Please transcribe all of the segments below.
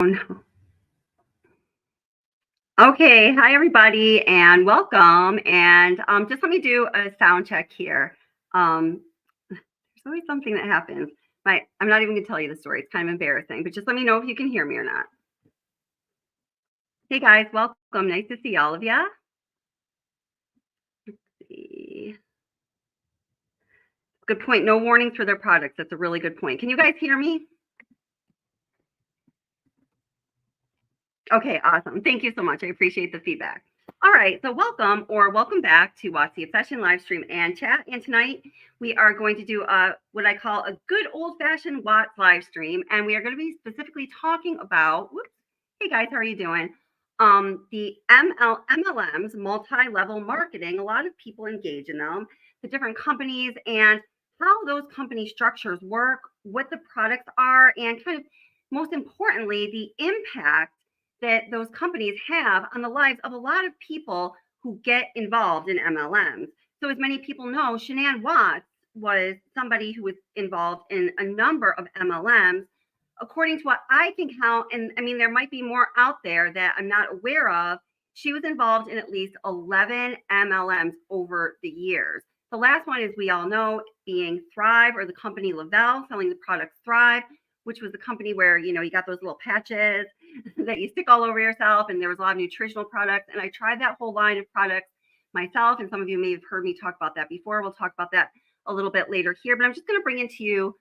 No. Okay, hi everybody, and welcome. And just let me do a sound check here. There's always something that happens. I'm not even gonna tell you the story. It's kind of embarrassing, but just let me know if you can hear me or not. Hey guys, welcome. Nice to see all of you. Good point. No warnings for their products. That's a really good point. Can you guys hear me? Okay, awesome. Thank you so much. I appreciate the feedback. All right, so welcome back to Watch the Obsession live stream and chat. And tonight we are going to do what I call a good old-fashioned Watts live stream, and we are going to be specifically talking about. Whoops, hey guys, how are you doing? The MLMs, multi-level marketing. A lot of people engage in them. The different companies and how those company structures work, what the products are, and kind of most importantly, the impact that those companies have on the lives of a lot of people who get involved in MLMs. So, as many people know, Shanann Watts was somebody who was involved in a number of MLMs. According to what I can count, and I mean, there might be more out there that I'm not aware of, she was involved in at least 11 MLMs over the years. The last one, as we all know, being Thrive, or the company Lavelle selling the product Thrive, which was the company where, you got those little patches that you stick all over yourself, and there was a lot of nutritional products. And I tried that whole line of products myself, and some of you may have heard me talk about that before. We'll talk about that a little bit later here, but I'm just going to bring into you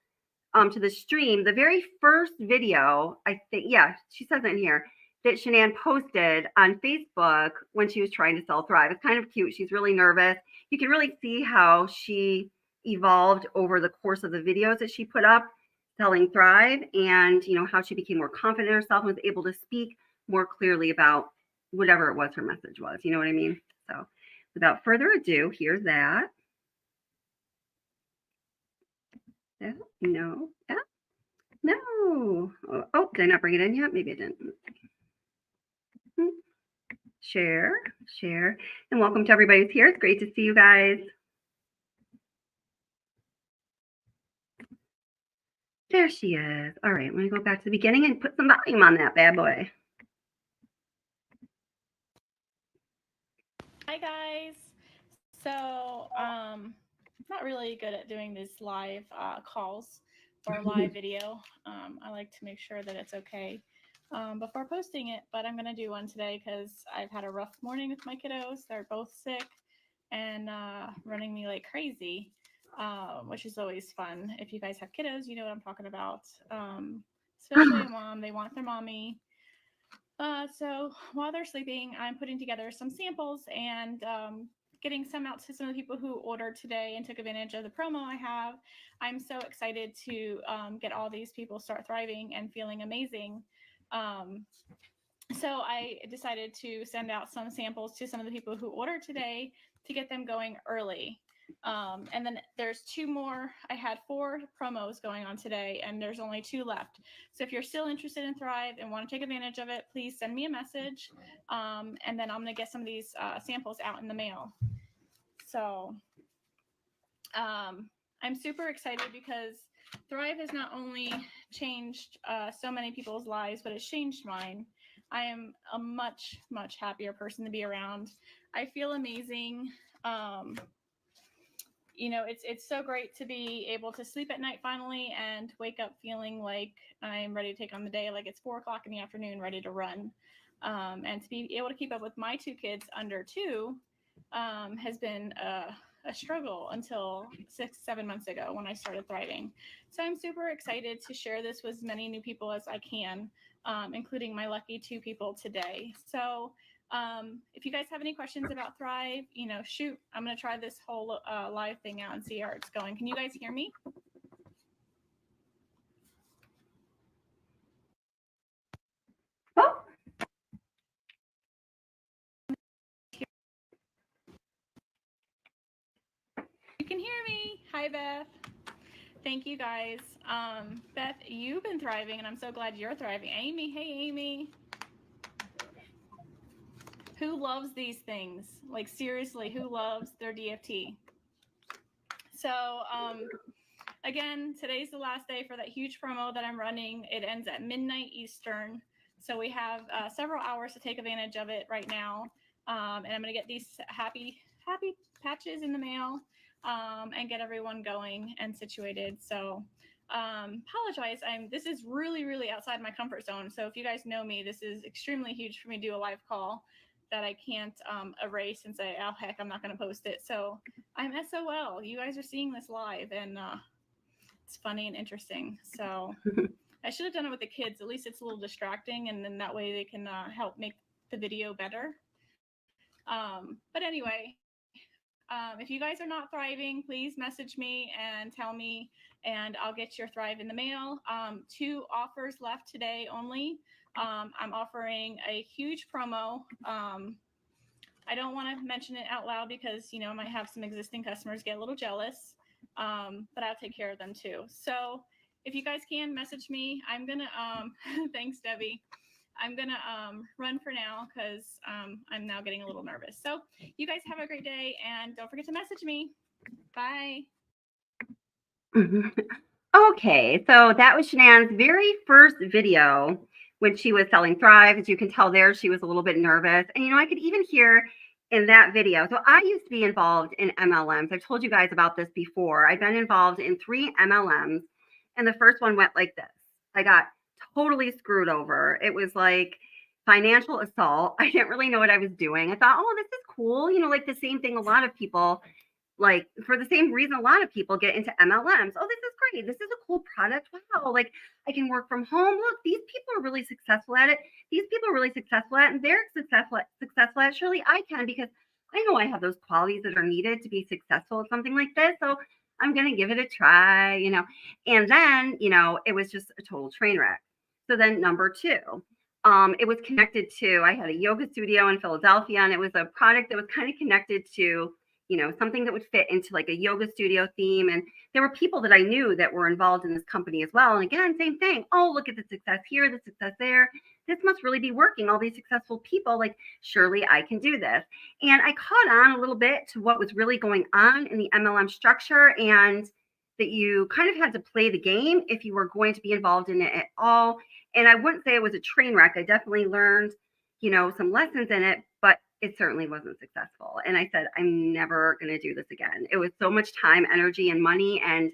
to the stream the very first video. I think, yeah, she says it in here, that Shanann posted on Facebook when she was trying to sell Thrive. It's kind of cute. She's really nervous. You can really see how she evolved over the course of the videos that she put up selling Thrive, and how she became more confident in herself and was able to speak more clearly about whatever it was her message was. You know what I mean? So without further ado, here's that. No. Yeah. No. Oh, did I not bring it in yet? Maybe I didn't. Share. And welcome to everybody who's here. It's great to see you guys. There she is. All right, I'm going to go back to the beginning and put some volume on that bad boy. Hi guys. So I'm not really good at doing these live calls or live video. I like to make sure that it's okay before posting it, but I'm going to do one today because I've had a rough morning with my kiddos. They're both sick and running me like crazy, which is always fun. If you guys have kiddos, you know what I'm talking about. Especially a mom, they want their mommy. So while they're sleeping, I'm putting together some samples and getting some out to some of the people who ordered today and took advantage of the promo I have. I'm so excited to get all these people start thriving and feeling amazing. So I decided to send out some samples to some of the people who ordered today to get them going early. And then there's two more. I had 4 promos going on today, and there's only 2 left. So if you're still interested in Thrive and want to take advantage of it, please send me a message. And then I'm going to get some of these samples out in the mail. So I'm super excited because Thrive has not only changed so many people's lives, but it's changed mine. I am a much, much happier person to be around. I feel amazing. It's so great to be able to sleep at night finally and wake up feeling like I'm ready to take on the day, like it's 4:00 in the afternoon, ready to run. And to be able to keep up with my 2 kids under 2 has been a struggle until 6-7 months ago when I started thriving. So I'm super excited to share this with as many new people as I can, including my lucky 2 people today. So if you guys have any questions about Thrive, shoot, I'm going to try this whole live thing out and see how it's going. Can you guys hear me? Oh. You can hear me. Hi, Beth. Thank you, guys. Beth, you've been thriving, and I'm so glad you're thriving. Amy, hey, Amy. Who loves these things? Like, seriously, who loves their DFT? So, again, today's the last day for that huge promo that I'm running. It ends at midnight Eastern. So we have several hours to take advantage of it right now. And I'm going to get these happy patches in the mail and get everyone going and situated. So apologize. This is really outside my comfort zone. So if you guys know me, this is extremely huge for me to do a live call that I can't erase and say, oh, heck, I'm not going to post it. So I'm SOL. You guys are seeing this live, and it's funny and interesting. So I should have done it with the kids. At least it's a little distracting, and then that way they can help make the video better. But anyway, if you guys are not thriving, please message me and tell me, and I'll get your Thrive in the mail. 2 offers left today only. I'm offering a huge promo. I don't want to mention it out loud because, I might have some existing customers get a little jealous, but I'll take care of them too. So if you guys can message me, I'm going to, thanks, Debbie. I'm going to run for now because I'm now getting a little nervous. So you guys have a great day, and don't forget to message me. Bye. Okay, so that was Shanann's very first video when she was selling Thrive. As you can tell there, she was a little bit nervous. And, I could even hear in that video. So I used to be involved in MLMs. I've told you guys about this before. I've been involved in 3 MLMs, and the first one went like this. I got totally screwed over. It was like financial assault. I didn't really know what I was doing. I thought, oh, this is cool. Like the same thing a lot of people, like for the same reason a lot of people get into MLMs. Oh, this is great. This is a cool product. Wow. Like I can work from home. Look, these people are really successful at it. These people are really successful at it, and they're successful at it. Surely I can, because I know I have those qualities that are needed to be successful at something like this. So I'm going to give it a try, And then, it was just a total train wreck. So then number 2, it was connected to, I had a yoga studio in Philadelphia, and it was a product that was kind of connected to, something that would fit into like a yoga studio theme. And there were people that I knew that were involved in this company as well. And again, same thing. Oh, look at the success here, the success there. This must really be working. All these successful people, like, surely I can do this. And I caught on a little bit to what was really going on in the MLM structure, and that you kind of had to play the game if you were going to be involved in it at all. And I wouldn't say it was a train wreck. I definitely learned, some lessons in it, but it certainly wasn't successful. And I said, I'm never going to do this again. It was so much time, energy, and money. And,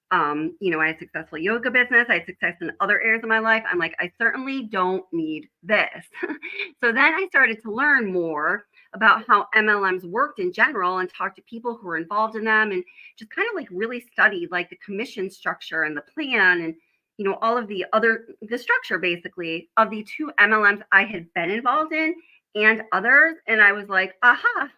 I had a successful yoga business. I had success in other areas of my life. I'm like, I certainly don't need this. So then I started to learn more about how MLMs worked in general, and talked to people who were involved in them, and just kind of like really studied like the commission structure and the plan, and all of the structure basically of the 2 MLMs I had been involved in and others. And I was like, aha,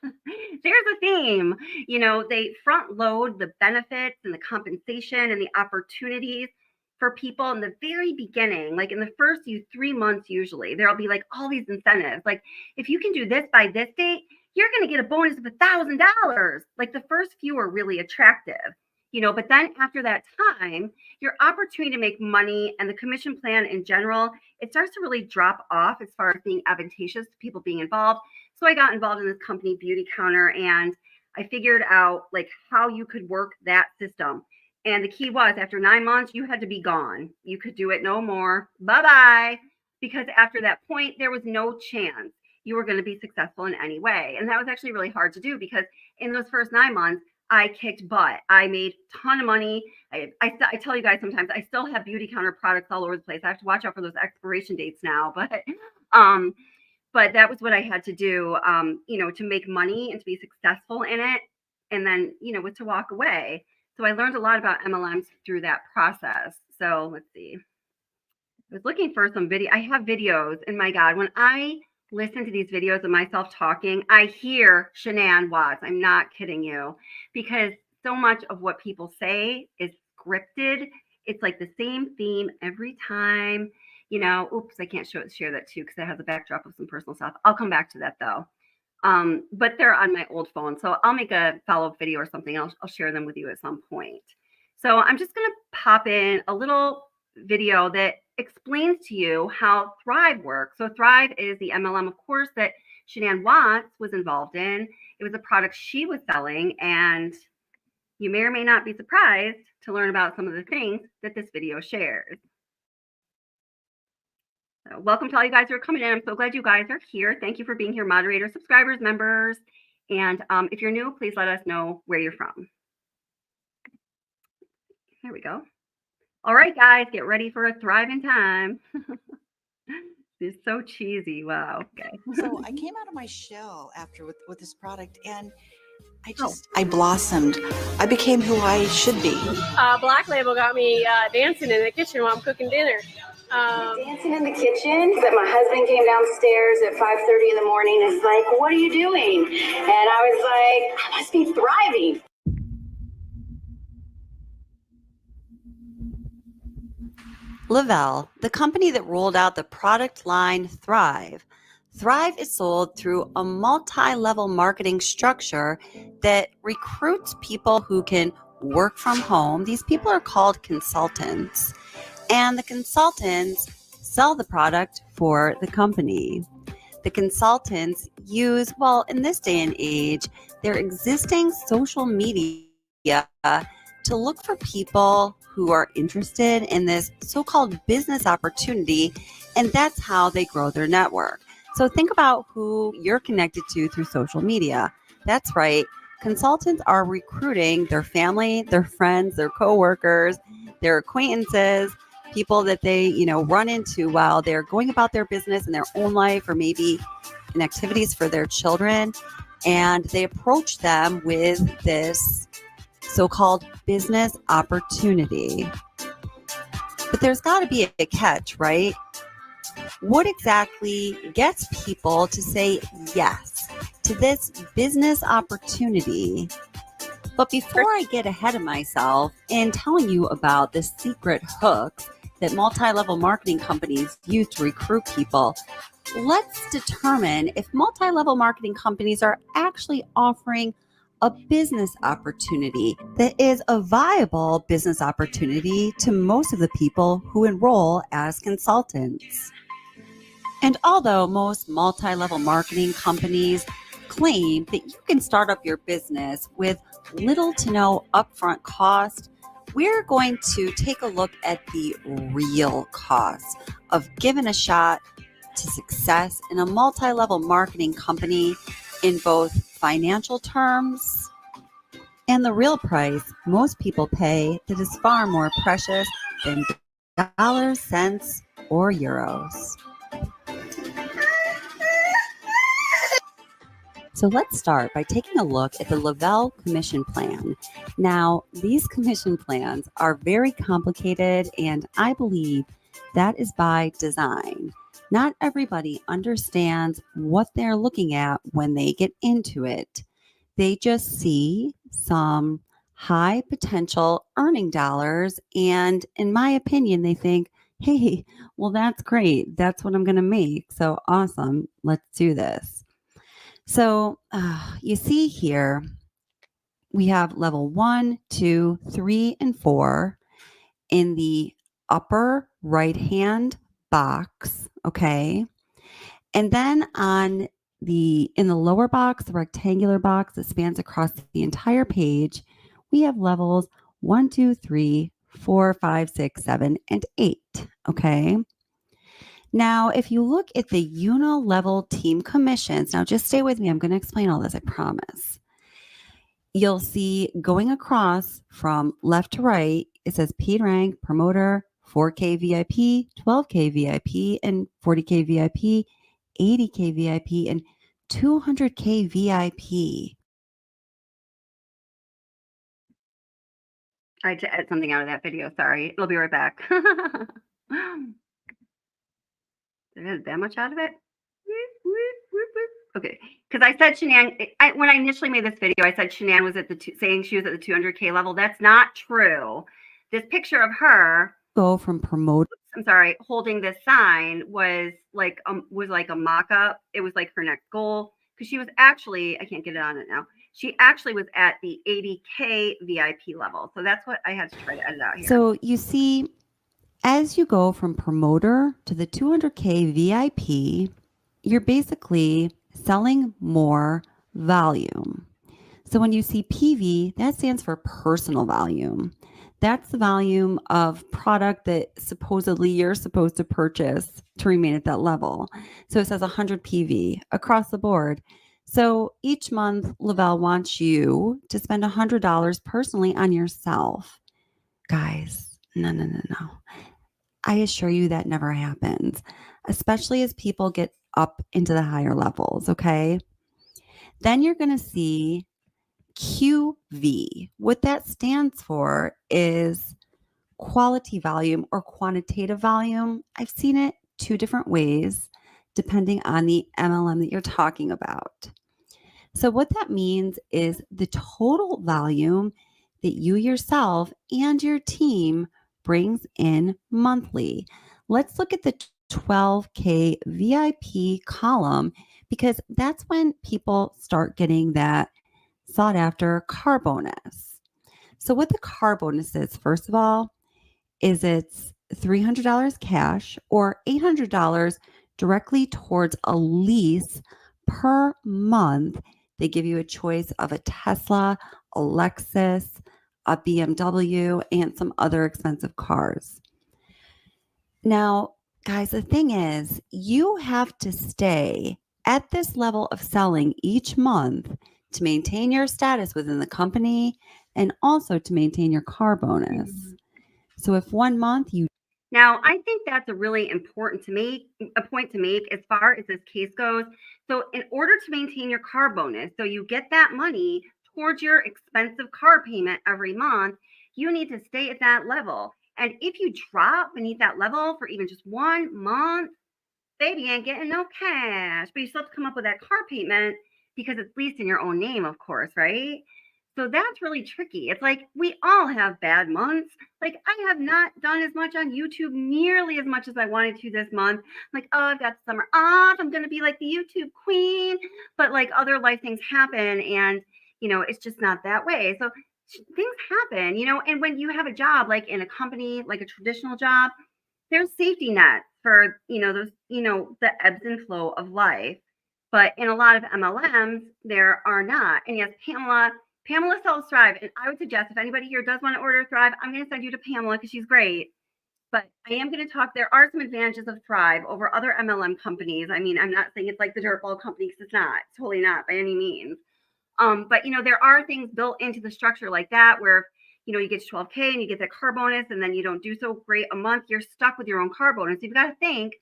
there's a theme. They front load the benefits and the compensation and the opportunities for people in the very beginning. Like in the first 3 months, usually there'll be like all these incentives. Like if you can do this by this date, you're going to get a bonus of $1,000. Like the first few are really attractive. But then after that time, your opportunity to make money and the commission plan in general, it starts to really drop off as far as being advantageous to people being involved. So I got involved in this company, Beauty Counter, and I figured out like how you could work that system. And the key was, after 9 months, you had to be gone. You could do it no more. Bye-bye. Because after that point, there was no chance you were going to be successful in any way. And that was actually really hard to do, because in those first 9 months, I kicked butt. I made a ton of money. I tell you guys, sometimes I still have Beauty Counter products all over the place. I have to watch out for those expiration dates now, but that was what I had to do, to make money and to be successful in it. And then, was to walk away. So I learned a lot about MLMs through that process. So let's see. I was looking for some video. I have videos, and my God, when I listen to these videos of myself talking, I hear Shanann Watts. I'm not kidding you, because so much of what people say is scripted. It's like the same theme every time. Oops, I can't share that too, because it has a backdrop of some personal stuff. I'll come back to that though. But they're on my old phone, so I'll make a follow-up video or something. I'll share them with you at some point. So I'm just going to pop in a little video that explains to you how Thrive works. So Thrive is the MLM, of course, that Shanann Watts was involved in. It was a product she was selling, and you may or may not be surprised to learn about some of the things that this video shares. So welcome to all you guys who are coming in. I'm so glad you guys are here. Thank you for being here, moderators, subscribers, members. And if you're new, please let us know where you're from. There we go. All right, guys, get ready for a thriving time. This is so cheesy. Wow. Okay. So I came out of my shell after with this product, and I blossomed. I became who I should be. Black Label got me dancing in the kitchen while I'm cooking dinner. Dancing in the kitchen, that my husband came downstairs at 5:30 in the morning and is like, "What are you doing?" And I was like, "I must be thriving." Lavelle, the company that rolled out the product line Thrive. Thrive is sold through a multi-level marketing structure that recruits people who can work from home. These people are called consultants, and the consultants sell the product for the company. The consultants use, well, in this day and age, their existing social media to look for people who are interested in this so-called business opportunity, and that's how they grow their network. So think about who you're connected to through social media. That's right. Consultants are recruiting their family, their friends, their coworkers, their acquaintances, people that they, run into while they're going about their business in their own life, or maybe in activities for their children. And they approach them with this so-called business opportunity. But there's got to be a catch, right? What exactly gets people to say yes to this business opportunity? But before I get ahead of myself in telling you about the secret hooks that multi-level marketing companies use to recruit people, let's determine if multi-level marketing companies are actually offering a business opportunity that is a viable business opportunity to most of the people who enroll as consultants. And although most multi-level marketing companies claim that you can start up your business with little to no upfront cost, we're going to take a look at the real cost of giving a shot to success in a multi-level marketing company in both financial terms and the real price most people pay that is far more precious than dollars, cents, or euros. So let's start by taking a look at the Lavelle commission plan. Now, these commission plans are very complicated, and I believe that is by design. Not everybody understands what they're looking at when they get into it. They just see some high potential earning dollars, and in my opinion, they think, hey, well, that's great. That's what I'm going to make. So awesome. Let's do this. So you see here, we have level 1, 2, 3, and 4 in the upper right-hand box, okay? And then in the lower box, the rectangular box that spans across the entire page, we have levels 1, 2, 3, 4, 5, 6, 7, and 8, okay? Now, if you look at the uni-level team commissions, now just stay with me. I'm going to explain all this, I promise. You'll see going across from left to right, it says P rank, promoter, 4K VIP, 12K VIP, and 40K VIP, 80K VIP, and 200K VIP. I had to edit something out of that video. Sorry. It'll be right back. Did I edit that much out of it? Okay. Because I said Shanann, when I initially made this video, I said Shanann was at saying she was at the 200K level. That's not true. This picture of her from promoter. I'm sorry, holding this sign was like a mock-up. It was like her next goal, because she was actually, I can't get it on it now. She actually was at the 80K VIP level. So that's what I had to try to edit out here. So you see, as you go from promoter to the 200K VIP, you're basically selling more volume. So when you see PV, that stands for personal volume. That's the volume of product that supposedly you're supposed to purchase to remain at that level. So it says 100 PV across the board. So each month, Lavelle wants you to spend $100 personally on yourself. Guys, no, no, no, no. I assure you that never happens, especially as people get up into the higher levels. Okay. Then you're going to see QV. What that stands for is quality volume or quantitative volume. I've seen it two different ways depending on the MLM that you're talking about. So, what that means is the total volume that you yourself and your team brings in monthly. Let's look at the 12K VIP column because that's when people start getting that sought after car bonus. So, what the car bonus is, first of all, is it's $300 cash or $800 directly towards a lease per month. They give you a choice of a Tesla, a Lexus, a BMW, and some other expensive cars. Now, guys, the thing is, you have to stay at this level of selling each month to maintain your status within the company and also to maintain your car bonus. So if one month you Now, I think that's a really important point to make as far as this case goes. So, in order to maintain your car bonus, so you get that money towards your expensive car payment every month, you need to stay at that level. And if you drop beneath that level for even just 1 month, baby ain't getting no cash, but you still have to come up with that car payment because it's leased in your own name, of course, right? So that's really tricky. It's like we all have bad months. Like I have not done as much on YouTube nearly as much as I wanted to this month. Like, oh, I've got the summer off. I'm going to be like the YouTube queen. But like other life things happen and, it's just not that way. So things happen, and when you have a job like in a company, like a traditional job, there's safety net for those the ebbs and flow of life, but in a lot of MLMs there are not. And yes, Pamela sells Thrive, and I would suggest if anybody here does want to order Thrive, I'm going to send you to Pamela because she's great. But I am going to talk. There are some advantages of Thrive over other MLM companies. I mean, I'm not saying it's like the dirtball company because it's not. It's totally not by any means. But there are things built into the structure like that where you get to 12K and you get that car bonus, and then you don't do so great a month, you're stuck with your own car bonus. You've got to think,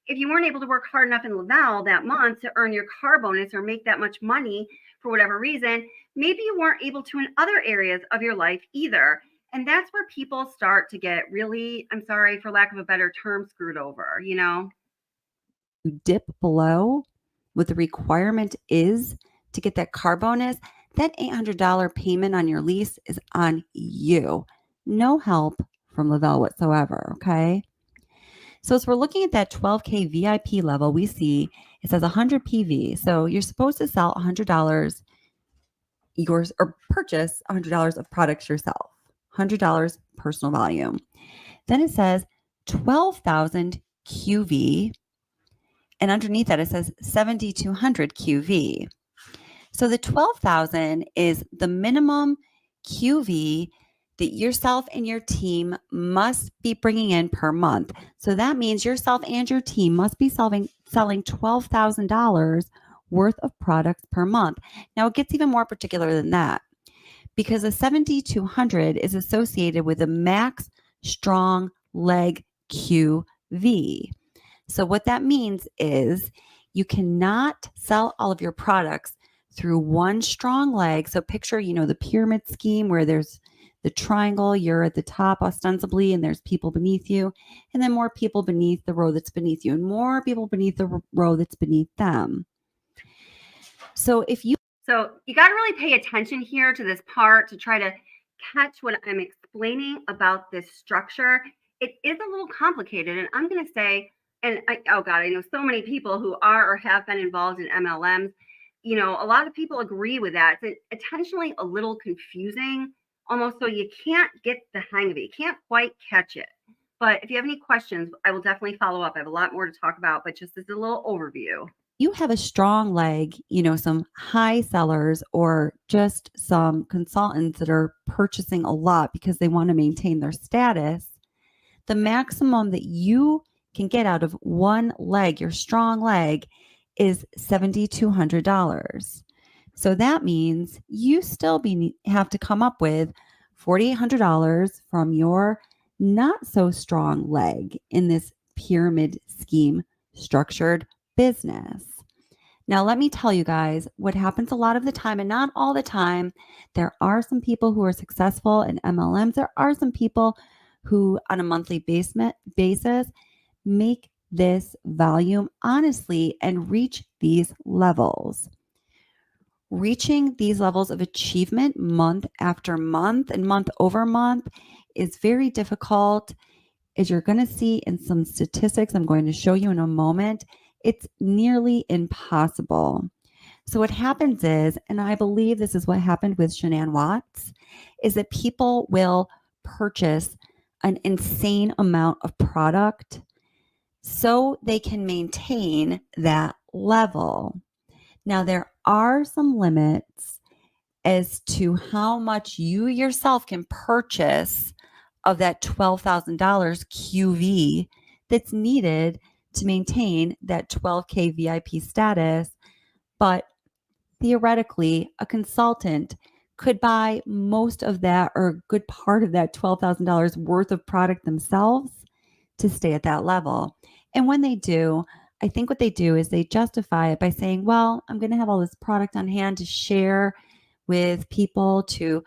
if you weren't able to work hard enough in Lavelle that month to earn your car bonus or make that much money for whatever reason, maybe you weren't able to in other areas of your life either. And that's where people start to get really, I'm sorry for lack of a better term, screwed over, dip below what the requirement is to get that car bonus, that $800 payment on your lease is on you. No help from Lavelle whatsoever, okay? So as we're looking at that 12K VIP level, we see it says 100 PV. So you're supposed to sell $100 yours or purchase $100 of products yourself, $100 personal volume. Then it says 12,000 QV. And underneath that, it says 7,200 QV. So the 12,000 is the minimum QV that yourself and your team must be bringing in per month. So that means yourself and your team must be selling $12,000 worth of products per month. Now it gets even more particular than that because the 7,200 is associated with a max strong leg QV. So what that means is you cannot sell all of your products through one strong leg. So picture, the pyramid scheme where there's the triangle, you're at the top ostensibly, and there's people beneath you, and then more people beneath the row that's beneath you, and more people beneath the row that's beneath them. So you got to really pay attention here to this part to try to catch what I'm explaining about this structure. It is a little complicated, and I'm going to say, and I know so many people who are or have been involved in MLMs. A lot of people agree with that. It's intentionally a little confusing, almost so you can't get the hang of it. You can't quite catch it. But if you have any questions, I will definitely follow up. I have a lot more to talk about, but just as a little overview. you have a strong leg, some high sellers or just some consultants that are purchasing a lot because they want to maintain their status, the maximum that you can get out of one leg, your strong leg, is $7,200. So that means you still have to come up with $4,800 from your not so strong leg in this pyramid scheme structured business. Now, let me tell you guys what happens a lot of the time, and not all the time. There are some people who are successful in MLMs. There are some people who, on a monthly basis, make this volume honestly and reach these levels. Reaching these levels of achievement month after month and month over month is very difficult. As you're going to see in some statistics I'm going to show you in a moment, it's nearly impossible. So what happens is, and I believe this is what happened with Shanann Watts, is that people will purchase an insane amount of product so they can maintain that level. Now, there are some limits as to how much you yourself can purchase of that $12,000 QV that's needed to maintain that 12K VIP status. But theoretically, a consultant could buy most of that or a good part of that $12,000 worth of product themselves to stay at that level. And when they do, I think what they do is they justify it by saying, well, I'm going to have all this product on hand to share with people, to,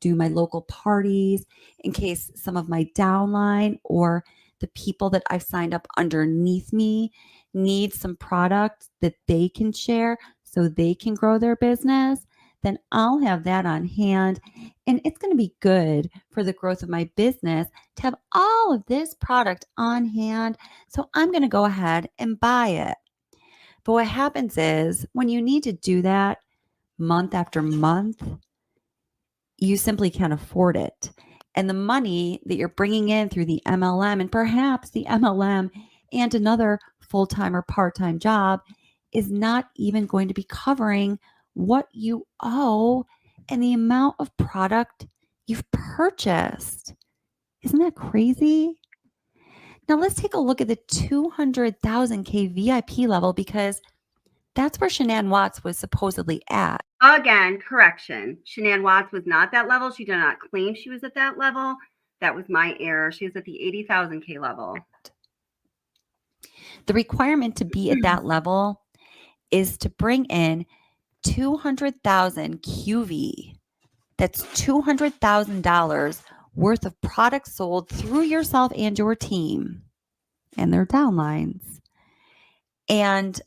do my local parties in case some of my downline or the people that I've signed up underneath me need some product that they can share so they can grow their business. Then I'll have that on hand. And it's going to be good for the growth of my business to have all of this product on hand. So I'm going to go ahead and buy it. But what happens is when you need to do that month after month, you simply can't afford it. And the money that you're bringing in through the MLM, and perhaps the MLM and another full-time or part-time job, is not even going to be covering what you owe and the amount of product you've purchased. Isn't that crazy? Now let's take a look at the 200,000K VIP level, because that's where Shanann Watts was supposedly at. Again, correction. Shanann Watts was not that level. She did not claim she was at that level. That was my error. She was at the 80,000K level. The requirement to be at that level is to bring in 200,000 QV. That's $200,000 worth of products sold through yourself and your team and their downlines. And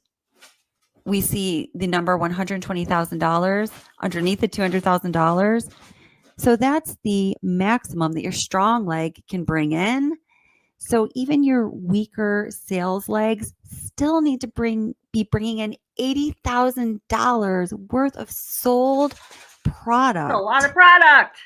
we see the number $120,000 underneath the $200,000. So that's the maximum that your strong leg can bring in. So even your weaker sales legs still need to be bringing in $80,000 worth of sold product. That's a lot of product.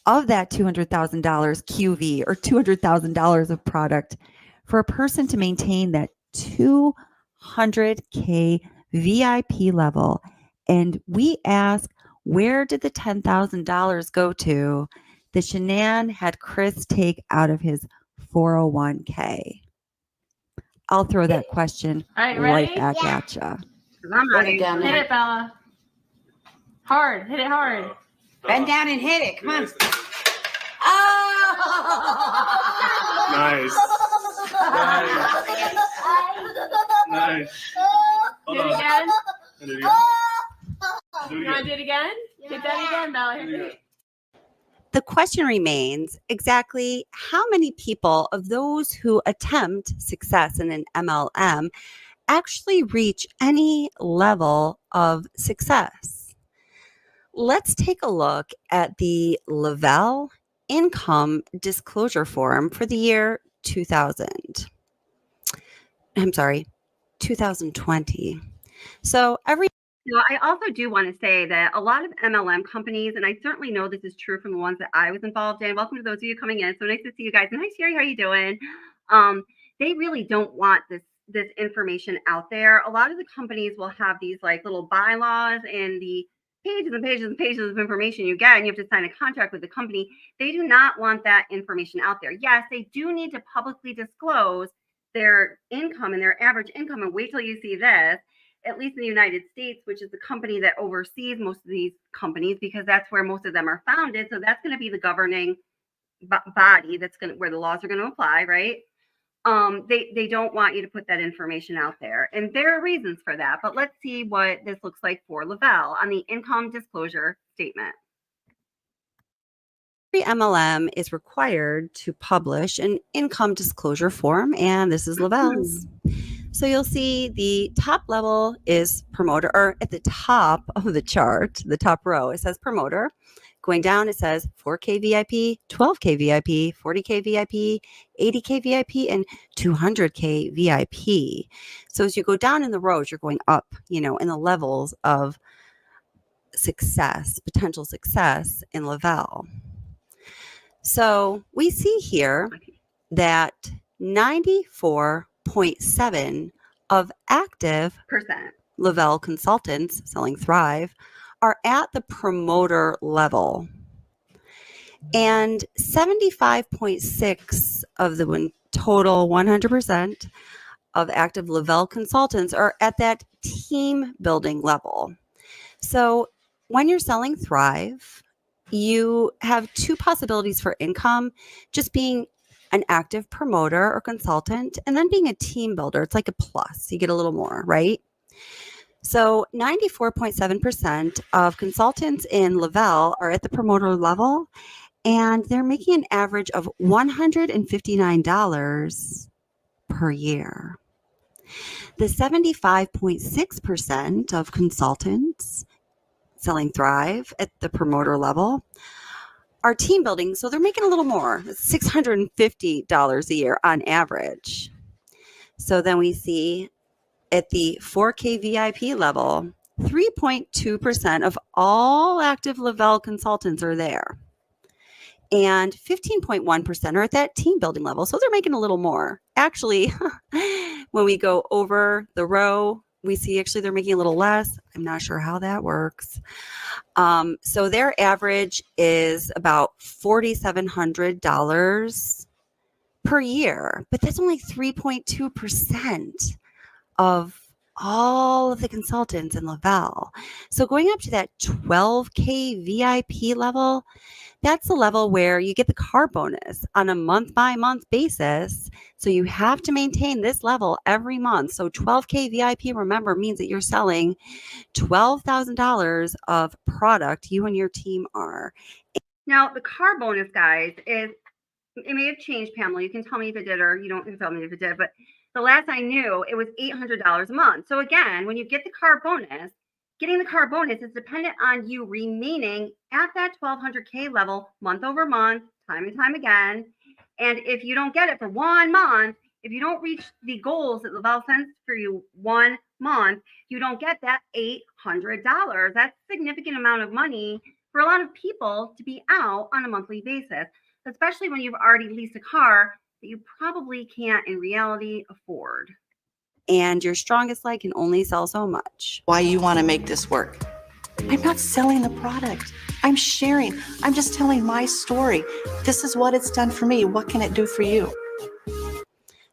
Of that $200,000 QV or $200,000 of product for a person to maintain that 200K VIP level. And we ask, where did the $10,000 go to that Shanann had Chris take out of his 401k? I'll throw that question right back at you. I'm ready. Hit it, Bella. Hard. Hit it hard. Bend down and hit it. Come on. Nice. Nice. Do it again. Do it again. Do You want to do it again? Get that again, Bella. Hit it. The question remains exactly how many people of those who attempt success in an MLM actually reach any level of success. Let's take a look at the Lavelle Income Disclosure Form for the year 2020. So I also do want to say that a lot of MLM companies, and I certainly know this is true from the ones that I was involved in. Welcome to those of you coming in. So nice to see you guys. And hi, Sherry. How are you doing? They really don't want this this information out there. A lot of the companies will have these like little bylaws and the pages and pages and pages of information you get, and you have to sign a contract with the company. They do not want that information out there. Yes, they do need to publicly disclose their income and their average income. And wait till you see this, at least in the United States, which is the company that oversees most of these companies, because that's where most of them are founded. So that's going to be the governing body that's going to, where the laws are going to apply, right? They don't want you to put that information out there. And there are reasons for that. But let's see what this looks like for Lavelle on the income disclosure statement. Every MLM is required to publish an income disclosure form, and this is Lavelle's. So you'll see the top level is promoter, or at the top of the chart, the top row, it says promoter. Going down, it says 4K VIP, 12K VIP, 40K VIP, 80K VIP, and 200K VIP. So as you go down in the rows, you're going up, in the levels of success, potential success in Lavelle. So we see here that 94.7 of active Lavelle consultants selling Thrive are at the promoter level. And 75.6 of the total 100% of active Lavelle consultants are at that team building level. So when you're selling Thrive, you have two possibilities for income, just being an active promoter or consultant, and then being a team builder. It's like a plus. You get a little more, right? So 94.7% of consultants in Lavelle are at the promoter level, and they're making an average of $159 per year. The 75.6% of consultants selling Thrive at the promoter level are team building, so they're making a little more, $650 a year on average. So then we see at the 4K VIP level, 3.2% of all active Lavelle consultants are there. And 15.1% are at that team building level. So they're making a little more. Actually, when we go over the row, we see actually they're making a little less. I'm not sure how that works. So their average is about $4,700 per year, but that's only 3.2% of all of the consultants in Lavelle. So going up to that 12K VIP level, that's the level where you get the car bonus on a month by month basis. So you have to maintain this level every month. So 12K VIP, remember, means that you're selling $12,000 of product you and your team are. Now, the car bonus, guys, it may have changed, Pamela. You can tell me if it did, or you don't can tell me if it did, but the last I knew, it was $800 a month. So again, when you get the car bonus, getting the car bonus is dependent on you remaining at that 1200K level month over month, time and time again. And if you don't get it for 1 month, if you don't reach the goals that Lavelle sends for you 1 month, you don't get that $800. That's a significant amount of money for a lot of people to be out on a monthly basis, especially when you've already leased a car that you probably can't in reality afford. And your strongest leg can only sell so much. Why you want to make this work? I'm not selling the product. I'm sharing. I'm just telling my story. This is what it's done for me. What can it do for you?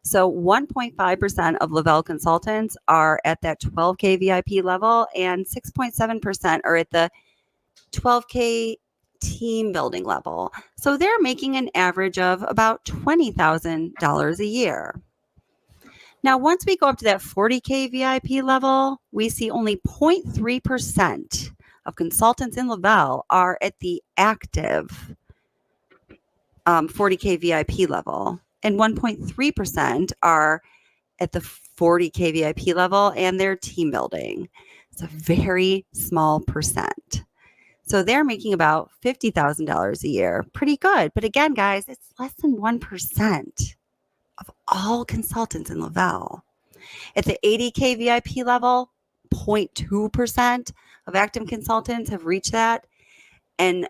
So 1.5% of Lavelle consultants are at that 12K VIP level, and 6.7% are at the 12K team building level. So they're making an average of about $20,000 a year. Now, once we go up to that 40K VIP level, we see only 0.3% of consultants in Lavelle are at the active 40K VIP level, and 1.3% are at the 40K VIP level, and they're team building. It's a very small percent. So they're making about $50,000 a year. Pretty good. But again, guys, it's less than 1% of all consultants in Lavelle. At the 80K VIP level, 0.2% of active consultants have reached that. And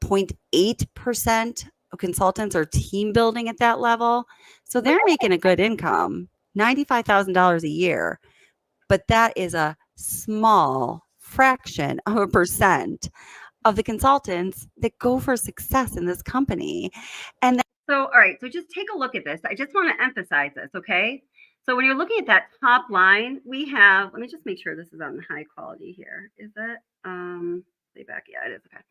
0.8% of consultants are team building at that level. So they're making a good income. $95,000 a year, but that is a small fraction of a percent of the consultants that go for success in this company. And So, all right, so just take a look at this. I just want to emphasize this, okay? So when you're looking at that top line, we have, let me just make sure this is on high quality here. Is it? Stay back. Yeah, it is. Okay.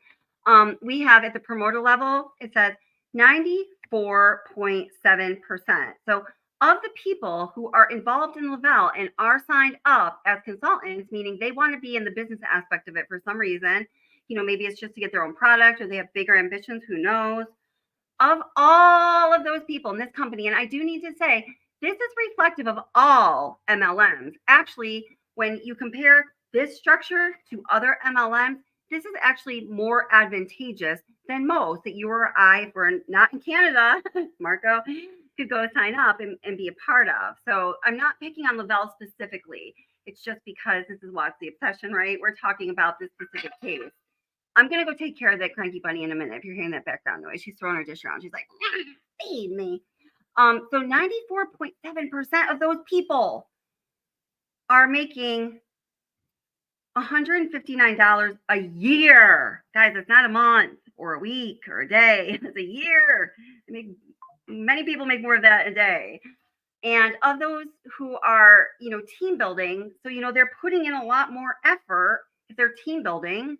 We have at the promoter level, it says 94.7%. So of the people who are involved in Lavelle and are signed up as consultants, meaning they want to be in the business aspect of it for some reason, maybe it's just to get their own product or they have bigger ambitions, who knows? Of all of those people in this company, and I do need to say, this is reflective of all MLMs. Actually, when you compare this structure to other MLMs, this is actually more advantageous than most that you or I, if we're not in Canada, Marco, could go sign up and be a part of. So I'm not picking on Lavelle specifically. It's just because this is what's the obsession, right? We're talking about this specific case. I'm going to go take care of that cranky bunny in a minute. If you're hearing that background noise, she's throwing her dish around. She's like, feed me. So 94.7% of those people are making $159 a year. Guys, it's not a month or a week or a day. It's a year. Many people make more of that a day. And of those who are, team building, so, they're putting in a lot more effort if they're team building.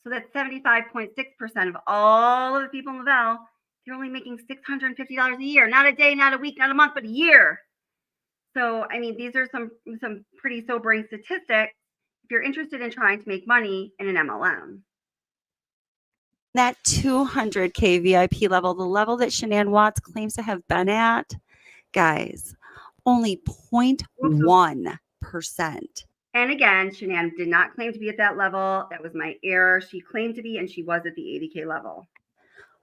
So that's 75.6% of all of the people in Lavelle. They're only making $650 a year, not a day, not a week, not a month, but a year. So, these are some pretty sobering statistics if you're interested in trying to make money in an MLM. that 200K VIP level, the level that Shanann Watts claims to have been at, guys, only 0.1%. And again, Shanann did not claim to be at that level. That was my error. She claimed to be, and she was at the 80K level.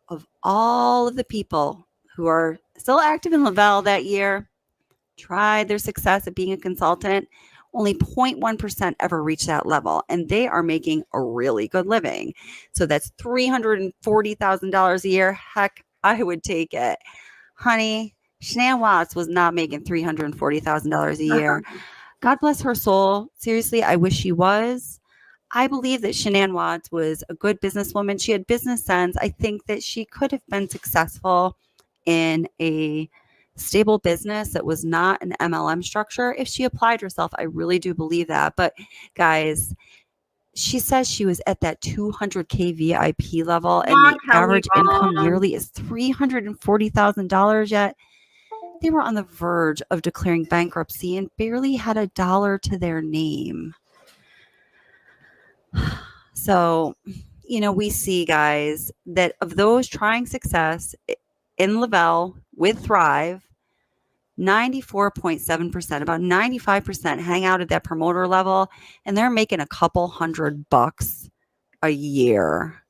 Of all of the people who are still active in Lavelle that year, tried their success at being a consultant, only 0.1% ever reached that level. And they are making a really good living. So that's $340,000 a year. Heck, I would take it. Honey, Shanann Watts was not making $340,000 a year. God bless her soul. Seriously, I wish she was. I believe that Shanann Watts was a good businesswoman. She had business sense. I think that she could have been successful in a stable business that was not an MLM structure if she applied herself. I really do believe that. But guys, she says she was at that 200K VIP level and the average income yearly is $340,000, yet they were on the verge of declaring bankruptcy and barely had a dollar to their name. So, we see, guys, that of those trying success in Lavelle with Thrive, 94.7%, about 95% hang out at that promoter level, and they're making a couple $100 a year.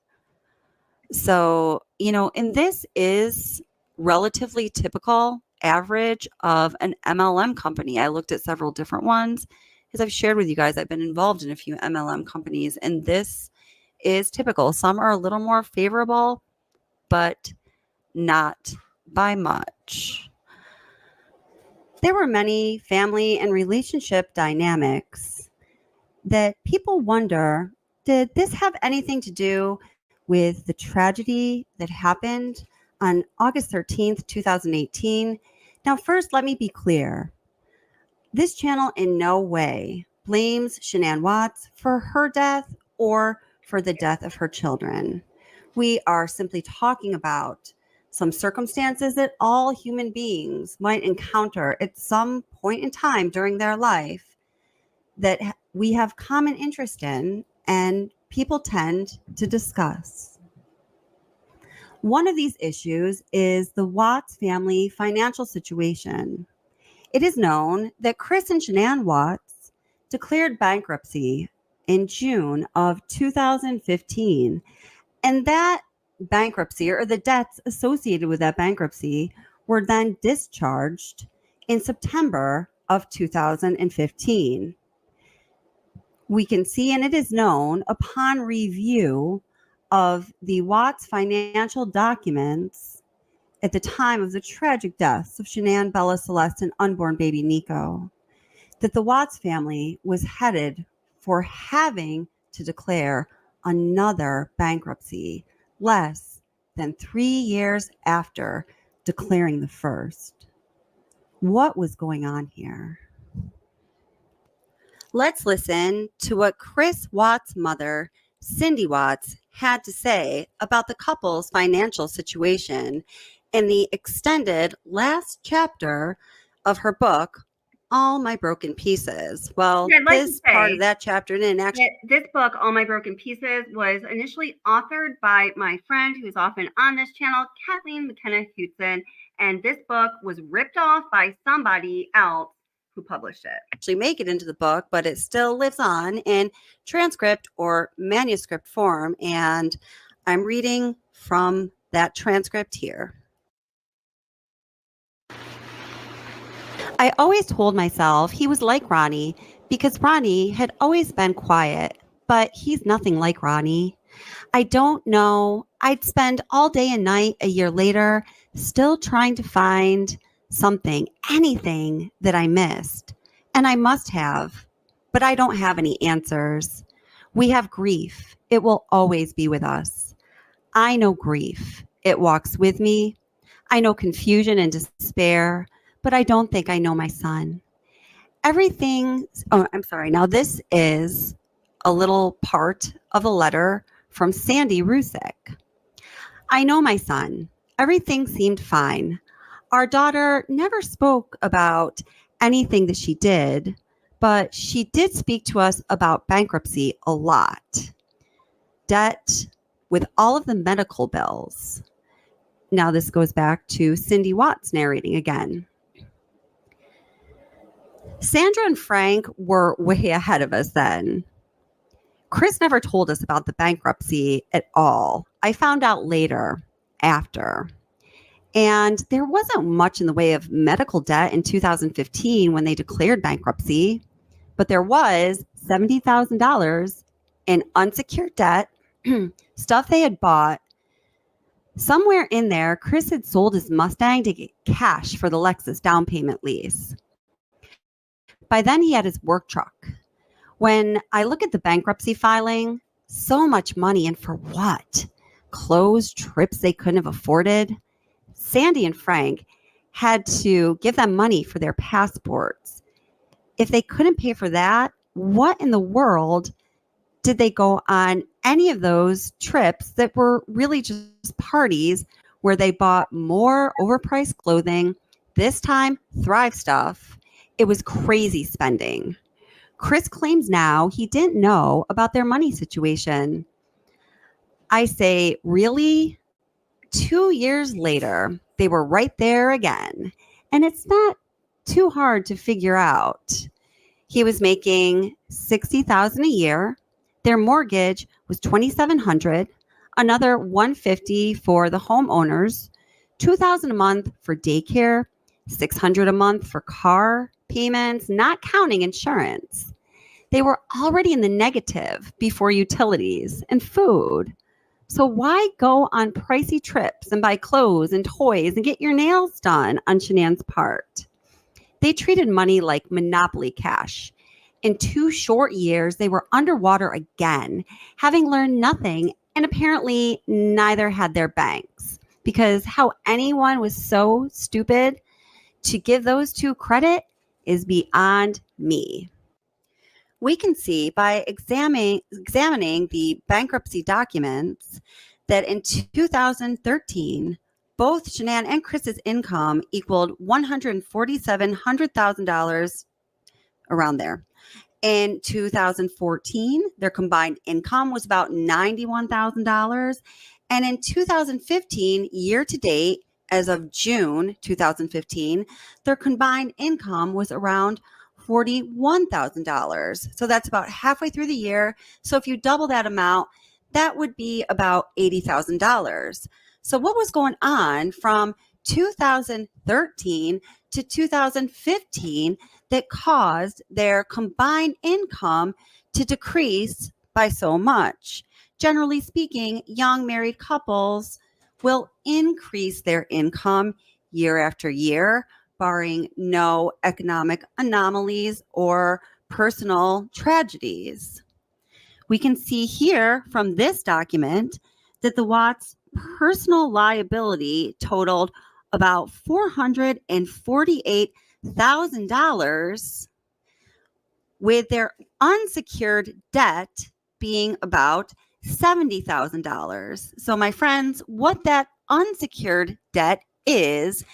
So, and this is relatively typical average of an MLM company. I looked at several different ones because I've shared with you guys, I've been involved in a few MLM companies, and this is typical. Some are a little more favorable, but not by much. There were many family and relationship dynamics that people wonder, did this have anything to do with the tragedy that happened on August 13th, 2018? Now, first, let me be clear. This channel in no way blames Shanann Watts for her death or for the death of her children. We are simply talking about some circumstances that all human beings might encounter at some point in time during their life that we have common interest in and people tend to discuss. One of these issues is the Watts family financial situation. It is known that Chris and Shanann Watts declared bankruptcy in June of 2015, and that bankruptcy or the debts associated with that bankruptcy were then discharged in September of 2015. We can see, and it is known upon review of the Watts financial documents, at the time of the tragic deaths of Shanann, Bella, Celeste, and unborn baby Nico, that the Watts family was headed for having to declare another bankruptcy less than 3 years after declaring the first. What was going on here? Let's listen to what Chris Watts' mother, Cindy Watts, had to say about the couple's financial situation in the extended last chapter of her book, All My Broken Pieces. Well, Yeah, I'd like to this part say of that chapter didn't actually. This book, All My Broken Pieces, was initially authored by my friend who's often on this channel, Kathleen McKenna Hudson, and this book was ripped off by somebody else who published it. Actually make it into the book, but it still lives on in transcript or manuscript form, and I'm reading from that transcript here. I always told myself he was like Ronnie because Ronnie had always been quiet, but he's nothing like Ronnie. I don't know. I'd spend all day and night a year later still trying to find something, anything that I missed. And I must have, but I don't have any answers. We have grief. It will always be with us. I know grief. It walks with me. I know confusion and despair, but I don't think I know my son. Everything. Oh, I'm sorry. Now, this is a little part of a letter from Sandy Rusick. I know my son. Everything seemed fine. Our daughter never spoke about anything that she did, but she did speak to us about bankruptcy a lot. Debt with all of the medical bills. Now this goes back to Cindy Watts narrating again. Sandra and Frank were way ahead of us then. Chris never told us about the bankruptcy at all. I found out later, after. And there wasn't much in the way of medical debt in 2015 when they declared bankruptcy, but there was $70,000 in unsecured debt, stuff they had bought. Somewhere in there, Chris had sold his Mustang to get cash for the Lexus down payment lease. By then, he had his work truck. When I look at the bankruptcy filing, so much money, and for what? Clothes, trips they couldn't have afforded. Sandy and Frank had to give them money for their passports. If they couldn't pay for that, what in the world did they go on any of those trips that were really just parties where they bought more overpriced clothing, this time Thrive stuff? It was crazy spending. Chris claims now he didn't know about their money situation. I say, really? 2 years later, they were right there again. And it's not too hard to figure out. He was making $60,000 a year. Their mortgage was $2,700, another $150 for the homeowners, $2,000 a month for daycare, $600 a month for car payments, not counting insurance. They were already in the negative before utilities and food. So why go on pricey trips and buy clothes and toys and get your nails done on Shanann's part? They treated money like monopoly cash. In 2 short years, they were underwater again, having learned nothing, and apparently neither had their banks. Because how anyone was so stupid to give those two credit is beyond me. We can see by examining the bankruptcy documents that in 2013, both Shanann and Chris's income equaled $147,000, around there. In 2014, their combined income was about $91,000. And in 2015, year to date, as of June 2015, their combined income was around $41,000. So that's about halfway through the year. So if you double that amount, that would be about $80,000. So what was going on from 2013 to 2015 that caused their combined income to decrease by so much? Generally speaking, young married couples will increase their income year after year, barring no economic anomalies or personal tragedies. We can see here from this document that the Watts' personal liability totaled about $448,000, with their unsecured debt being about $70,000. So, my friends, what that unsecured debt is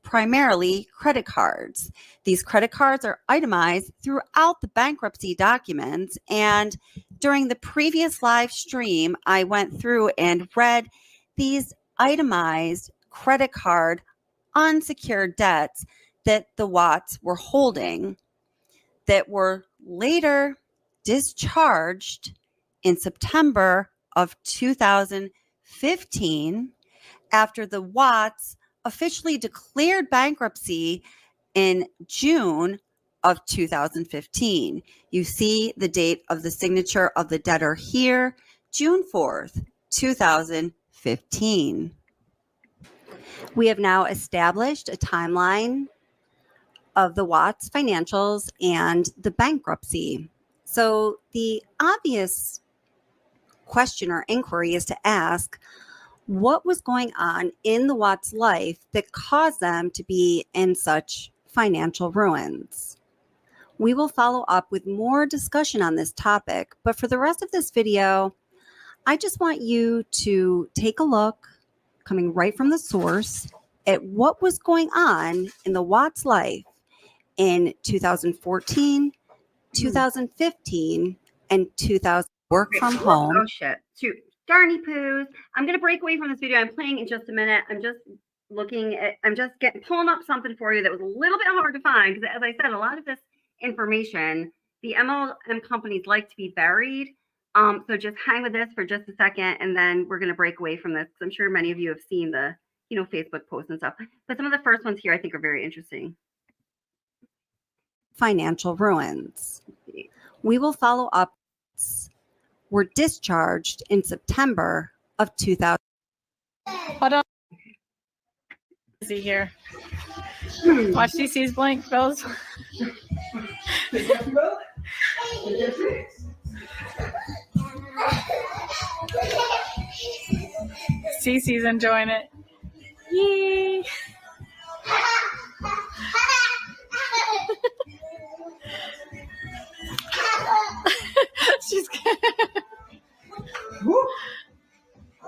primarily credit cards. These credit cards are itemized throughout the bankruptcy documents. And during the previous live stream, I went through and read these itemized credit card unsecured debts that the Watts were holding that were later discharged in September of 2015 after the Watts officially declared bankruptcy in June of 2015. You see the date of the signature of the debtor here, June 4th, 2015. We have now established a timeline of the Watts financials and the bankruptcy. So the obvious question or inquiry is to ask, what was going on in the Watts' life that caused them to be in such financial ruins? We will follow up with more discussion on this topic, but for the rest of this video, I just want you to take a look, coming right from the source, at what was going on in the Watts' life in 2014, 2015, and 2000. Work from home. Oh shit. Shoot. Darny poos. I'm going to break away from this video. I'm playing in just a minute. I'm just pulling up something for you that was a little bit hard to find because, as I said, a lot of this information, the MLM companies like to be buried. So just hang with this for just a second, and then we're going to break away from this because I'm sure many of you have seen the, Facebook posts and stuff. But some of the first ones here I think are very interesting. Financial ruins. We will follow up. Were discharged in September of 2000. Hold on. See here. Watch CC's blink, Bells. CC's enjoying it. Yay! She's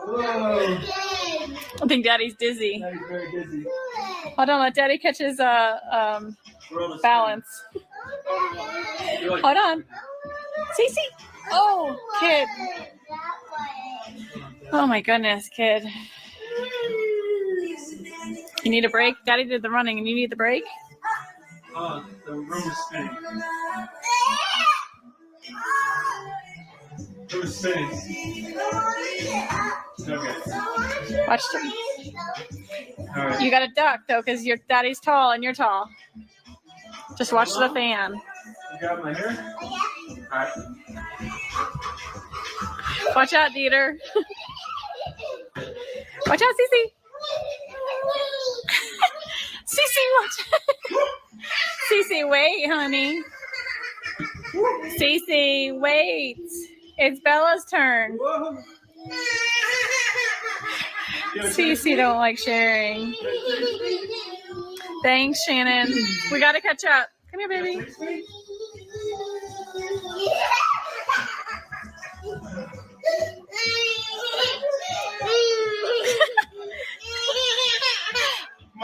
I think Daddy's dizzy. Daddy's very dizzy. Hold on, let Daddy catch his balance. Hold on. Cece. Oh, kid. Oh my goodness, kid. You need a break? Daddy did the running and you need the break? The room is spinning. The room is spinning. Okay. Watch them. All right. You got to duck though, because your daddy's tall and you're tall. Just watch the fan. You got my hair? All right. Watch out, Dieter. Watch out, Cece. Cece, watch out. Cece, wait, honey. Cece, wait. It's Bella's turn. Cece don't like sharing. Thanks, Shannon. We got to catch up. Come here, baby.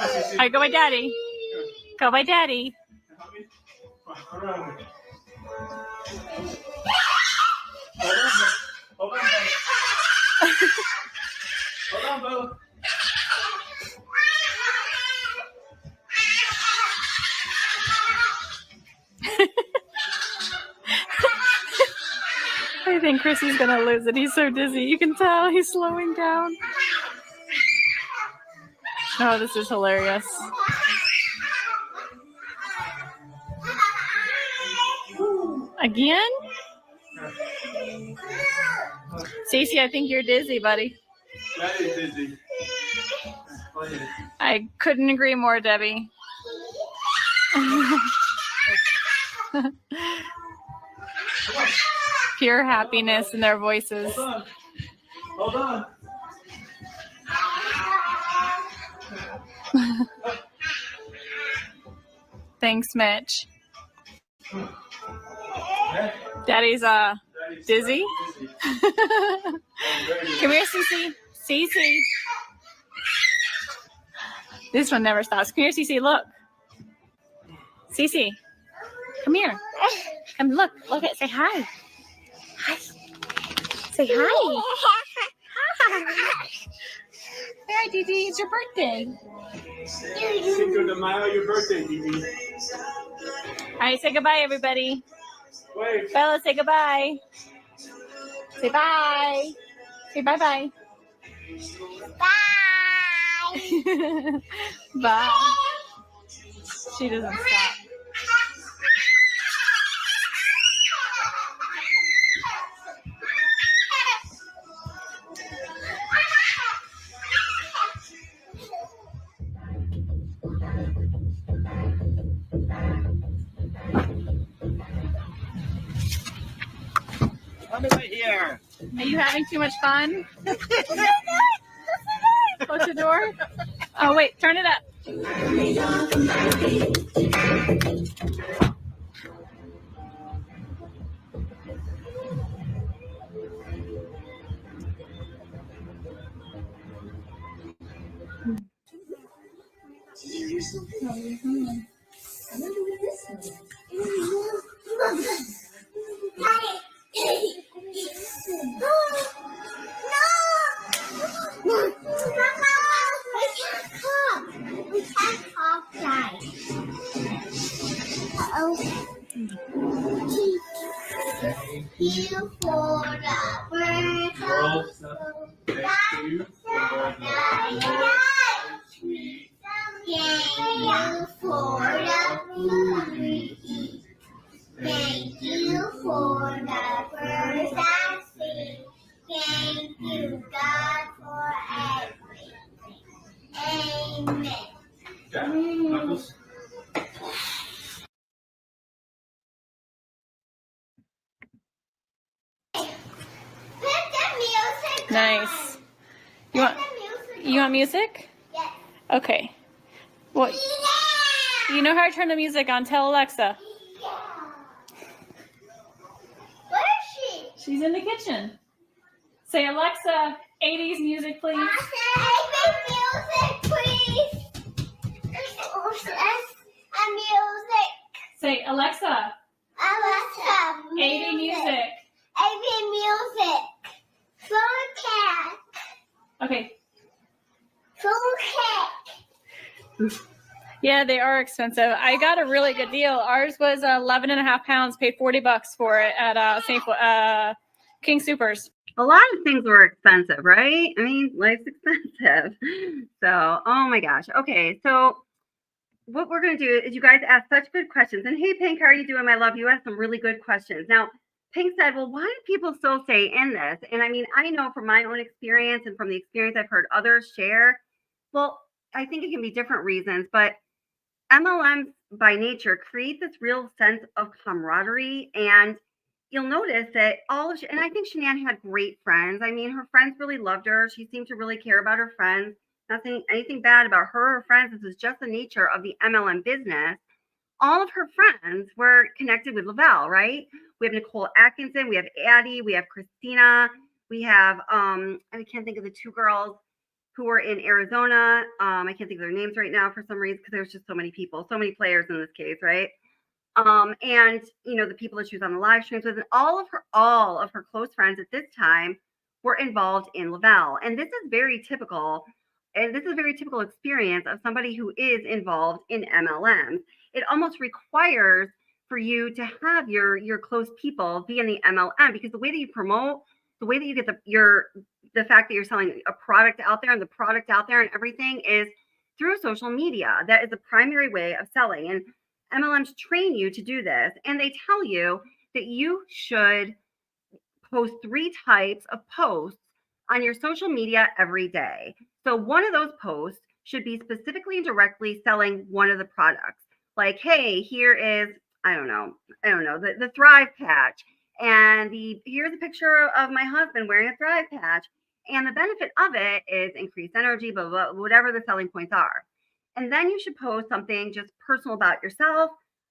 All right, go by Daddy. Go by Daddy. Hold on. Hold on, Bella. I think Chrissy's gonna lose it. He's so dizzy. You can tell he's slowing down. Oh, this is hilarious. Again? Stacey, I think you're dizzy, buddy. Daddy's dizzy. I couldn't agree more, Debbie. Pure happiness in their voices. Hold on. Hold on. Thanks, Mitch. Okay. Daddy's dizzy. Dizzy. Come here, Cece. Cece. This one never stops. Come here, Cece. Look. Cece. Come here. Come look. Look at. Say hi. Hi. Say hi. Hi. Hi, Didi. It's your birthday. Cinco de Mayo, your birthday, Didi. All right. Say goodbye, everybody. Wait. Bella, say goodbye. Say bye. Say bye-bye. Bye. Bye. She doesn't stop. I'll be right here. Are you having too much fun? Close the door. Oh, wait. Turn it up. You for the bird. Thank you for the sweet. Thank you for the food we eat. Thank you for the birds that sing. Thank you, God, for everything. Amen. Yeah, Knuckles. Put the music Nice. on. You want Put the music you want music? Yes. Okay. Well, Yeah. you know how to turn the music on. Tell Alexa. Yeah. Where is she? She's in the kitchen. Say, Alexa, 80s music, please. Music, please. A music. Say, Alexa, Alexa. 80 music. 80 music. Full cat. Okay. Full cat. Yeah, they are expensive. I got a really good deal. Ours was 11 and a half pounds. Paid $40 for it at King Supers. A lot of things were expensive, right? I mean, life's expensive. So, oh my gosh. Okay, so what we're going to do is you guys ask such good questions. And hey, Pink, how are you doing? I love you. Asked some really good questions. Now, Pink said, well, why do people still stay in this? And I mean, I know from my own experience and from the experience I've heard others share, well, I think it can be different reasons, but MLMs by nature create this real sense of camaraderie. And you'll notice that and I think Shanann had great friends. I mean, her friends really loved her. She seemed to really care about her friends. Not saying anything bad about her or friends. This is just the nature of the MLM business. All of her friends were connected with Lavelle, right? We have Nicole Atkinson, we have Addie, we have Christina, we have I can't think of the two girls who were in Arizona. I can't think of their names right now for some reason because there's just so many people, so many players in this case, right? And you know, the people that she was on the live streams with, and all of her close friends at this time were involved in Lavelle. And this is very typical. And this is a very typical experience of somebody who is involved in MLMs. It almost requires for you to have your close people be in the MLM, because the way that you promote, the way that you get the fact that you're selling a product out there and the product out there and everything is through social media. That is the primary way of selling. And MLMs train you to do this. And they tell you that you should post 3 types of posts on your social media every day. So one of those posts should be specifically and directly selling one of the products. Like, hey, here is, I don't know, the Thrive patch. And here's a picture of my husband wearing a Thrive patch. And the benefit of it is increased energy, blah, blah, blah, whatever the selling points are. And then you should post something just personal about yourself,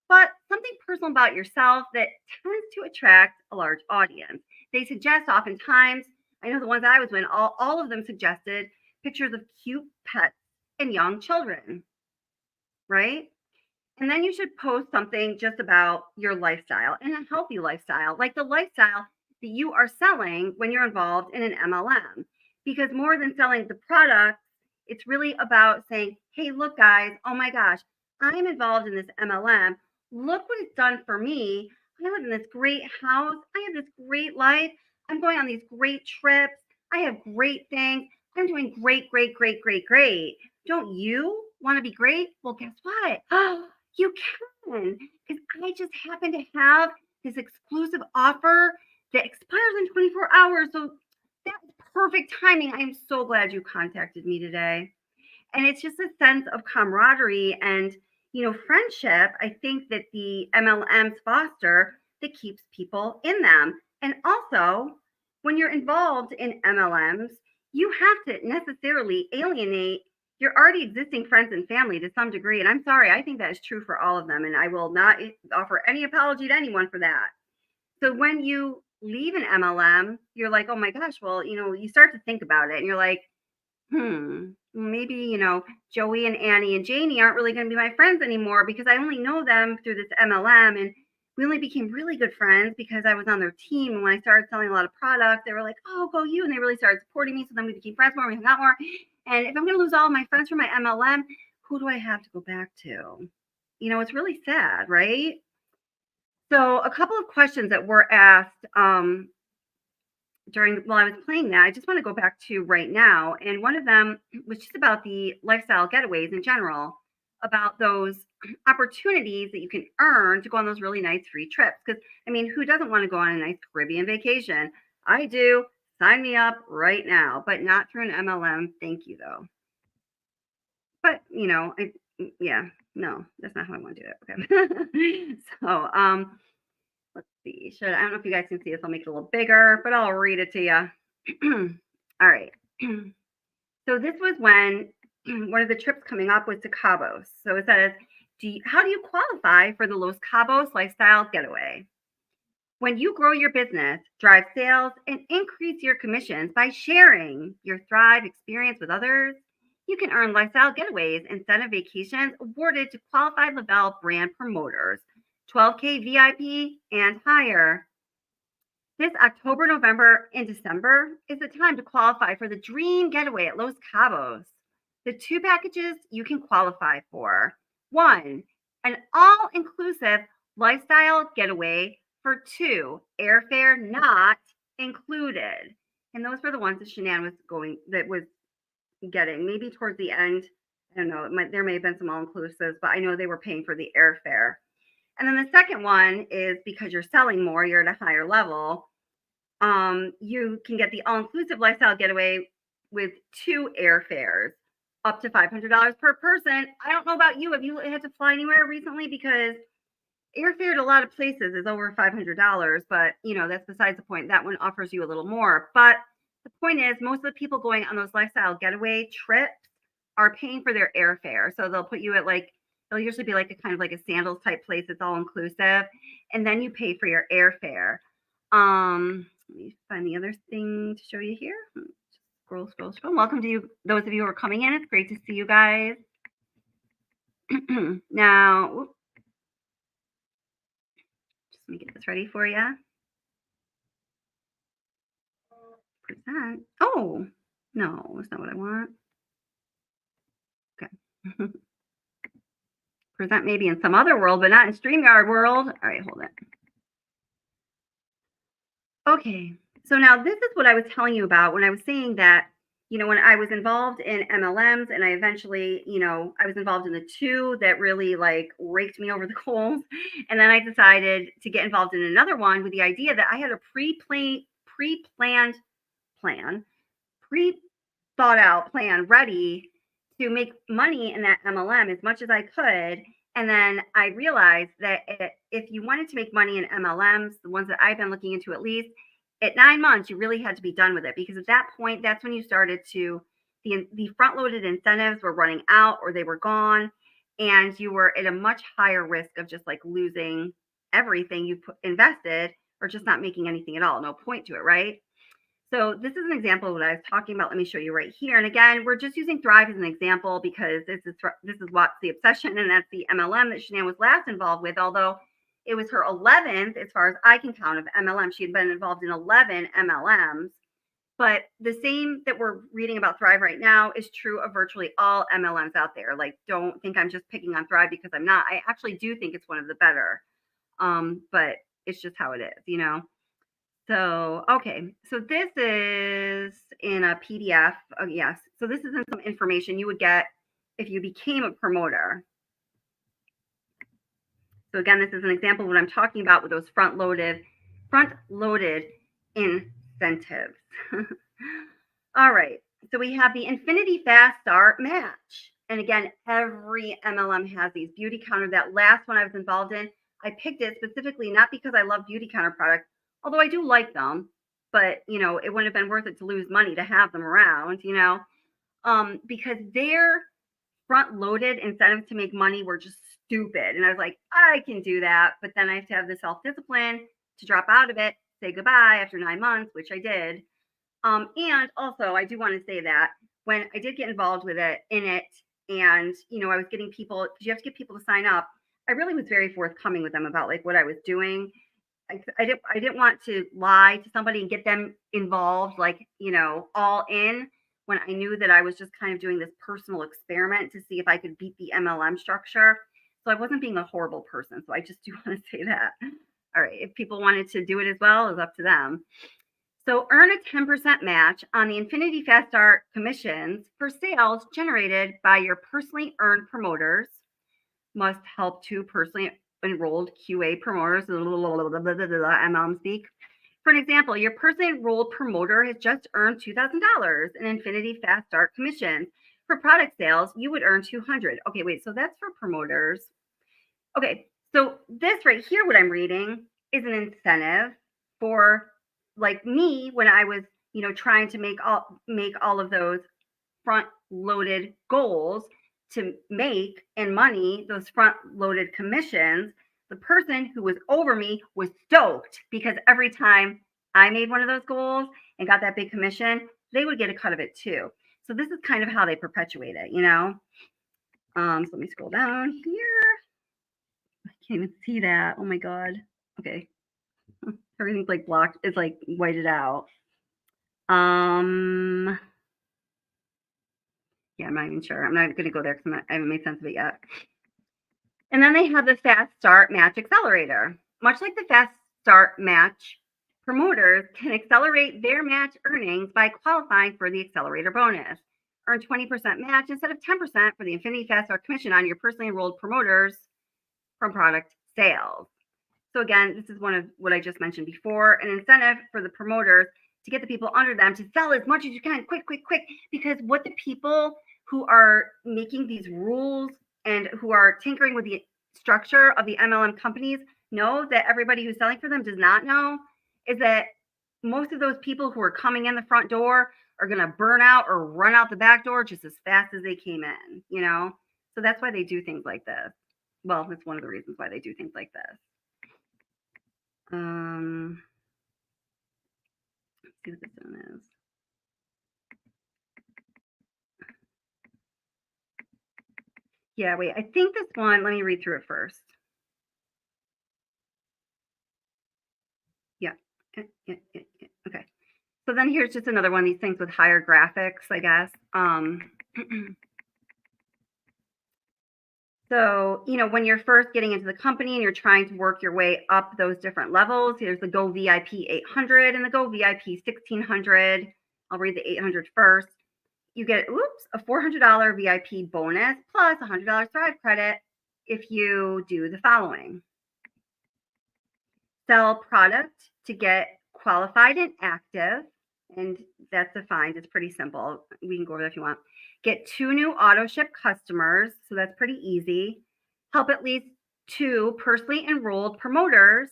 but something personal about yourself that tends to attract a large audience. They suggest oftentimes, I know the ones I was in, all of them suggested pictures of cute pets and young children, right? And then you should post something just about your lifestyle and a healthy lifestyle, like the lifestyle that you are selling when you're involved in an MLM. Because more than selling the product, it's really about saying, hey, look, guys, oh my gosh, I'm involved in this MLM. Look what it's done for me. I live in this great house. I have this great life. I'm going on these great trips. I have great things. I'm doing great, great, great, great, great. Don't you want to be great? Well, guess what? You can, because I just happen to have this exclusive offer that expires in 24 hours. So that's perfect timing. I am so glad you contacted me today. And it's just a sense of camaraderie and, friendship. I think that the MLMs foster that keeps people in them. And also, when you're involved in MLMs, you have to necessarily alienate your already existing friends and family to some degree. And I'm sorry, I think that is true for all of them. And I will not offer any apology to anyone for that. So when you leave an MLM, you're like, oh my gosh, well, you start to think about it and you're like, maybe, Joey and Annie and Janie aren't really going to be my friends anymore because I only know them through this MLM. And we only became really good friends because I was on their team. And when I started selling a lot of products, they were like, oh, go you. And they really started supporting me. So then we became friends more, we hung out more. And if I'm going to lose all of my friends from my MLM, who do I have to go back to? It's really sad, right? So a couple of questions that were asked while I was playing that, I just want to go back to right now. And one of them was just about the lifestyle getaways in general, about those opportunities that you can earn to go on those really nice free trips. Because, who doesn't want to go on a nice Caribbean vacation? I do. Sign me up right now, but not through an MLM. Thank you, though. But, no, that's not how I want to do it. Okay. So, let's see. I don't know if you guys can see this. I'll make it a little bigger, but I'll read it to you. All right. So this was when one of the trips coming up was to Cabos. So it says, how do you qualify for the Los Cabos Lifestyle Getaway? When you grow your business, drive sales, and increase your commissions by sharing your Thrive experience with others, you can earn lifestyle getaways, incentive vacations awarded to qualified Lavelle brand promoters, 12K VIP and higher. This October, November, and December is the time to qualify for the Dream Getaway at Los Cabos. The two packages you can qualify for. 1, an all-inclusive lifestyle getaway for 2, airfare not included. And those were the ones that Shanann was getting. Maybe towards the end, I don't know, there may have been some all-inclusives, but I know they were paying for the airfare. And then the second one is because you're selling more, you're at a higher level. You can get the all-inclusive lifestyle getaway with 2 airfares, up to $500 per person. I don't know about you. Have you had to fly anywhere recently? Because airfare at a lot of places is over $500, but that's besides the point. That one offers you a little more. But the point is, most of the people going on those lifestyle getaway trips are paying for their airfare. So they'll put you at it'll usually be like a kind of like a Sandals type place. It's all inclusive. And then you pay for your airfare. Let me find the other thing to show you here. Scroll. Welcome to you, those of you who are coming in. It's great to see you guys. Now, just let me get this ready for you. Present. Oh, no, that's not what I want. Okay. Present maybe in some other world, but not in StreamYard world. All right, hold it. Okay, so now this is what I was telling you about when I was saying that, when I was involved in MLMs and I eventually, I was involved in the 2 that really raked me over the coals. And then I decided to get involved in another one with the idea that I had a pre-thought out plan ready to make money in that MLM as much as I could. And then I realized that if you wanted to make money in MLMs, the ones that I've been looking into at least, at 9 months, you really had to be done with it, because at that point, that's when you started to, the front-loaded incentives were running out or they were gone, and you were at a much higher risk of just like losing everything you invested, or just not making anything at all. No point to it, right? So this is an example of what I was talking about. Let me show you right here. And again, we're just using Thrive as an example because this is what's the obsession, and that's the MLM that Shanann was last involved with, although it was her 11th, as far as I can count, of MLM. She had been involved in 11 MLMs. But the same that we're reading about Thrive right now is true of virtually all MLMs out there. Like, don't think I'm just picking on Thrive, because I'm not. I actually do think it's one of the better. But it's just how it is, you know? So, okay. So this is in a PDF. Oh, yes. So this is some information you would get if you became a promoter. So again, this is an example of what I'm talking about with those front-loaded incentives. All right. So we have the Infinity Fast Start Match. And again, every MLM has these. Beauty Counter, that last one I was involved in, I picked it specifically not because I love Beauty Counter products, although I do like them, but, you know, it wouldn't have been worth it to lose money to have them around, you know, because their front-loaded incentives to make money were just stupid. And I was like, I can do that, but then I have to have the self-discipline to drop out of it, say goodbye after 9 months, which I did. And also, I do want to say that when I did get involved with it, and, you know, I was getting people, because you have to get people to sign up, I really was very forthcoming with them about like what I was doing. I didn't want to lie to somebody and get them involved, like, you know, all in, when I knew that I was just kind of doing this personal experiment to see if I could beat the MLM structure. So I wasn't being a horrible person. So I just do want to say that. All right. If people wanted to do it as well, it's up to them. So earn a 10% match on the Infinity Fast Start commissions for sales generated by your personally earned promoters. Must help to personally enrolled QA promoters, MLM speak. For an example, your personally enrolled promoter has just earned $2,000 in Infinity Fast Start commissions. For product sales, you would earn $200. Okay, wait, so that's for promoters. Okay, so this right here, what I'm reading, is an incentive for, like, me when I was, you know, trying to make all of those front-loaded goals to make and money, those front-loaded commissions. The person who was over me was stoked because every time I made one of those goals and got that big commission, they would get a cut of it too. So this is kind of how they perpetuate it, you know? So let me scroll down here. I can't even see that. Oh my God. Okay. Everything's like blocked. It's like whited out. Yeah, I'm not even sure. I'm not going to go there because I haven't made sense of it yet. And then they have the Fast Start Match Accelerator. Much like the Fast Start Match, promoters can accelerate their match earnings by qualifying for the accelerator bonus. Earn 20% match instead of 10% for the Infinity Fast Start commission on your personally enrolled promoters from product sales. So again, this is one of what I just mentioned before, an incentive for the promoters to get the people under them to sell as much as you can, quick, because what the people who are making these rules and who are tinkering with the structure of the MLM companies know that everybody who's selling for them does not know is that most of those people who are coming in the front door are going to burn out or run out the back door just as fast as they came in, you know? So that's why they do things like this. Well, it's one of the reasons why they do things like this. Let's see what this one is. Yeah, wait, I think this one, let me read through it first. Yeah. Okay. So then here's just another one of these things with higher graphics, I guess. So, you know, when you're first getting into the company and you're trying to work your way up those different levels, here's the Go VIP 800 and the Go VIP 1600. I'll read the 800 first. You get, a $400 VIP bonus plus $100 Thrive credit if you do the following. Sell product to get qualified and active, and that's defined. It's pretty simple. We can go over that if you want. Get 2 new auto ship customers. So that's pretty easy. Help at least 2 personally enrolled promoters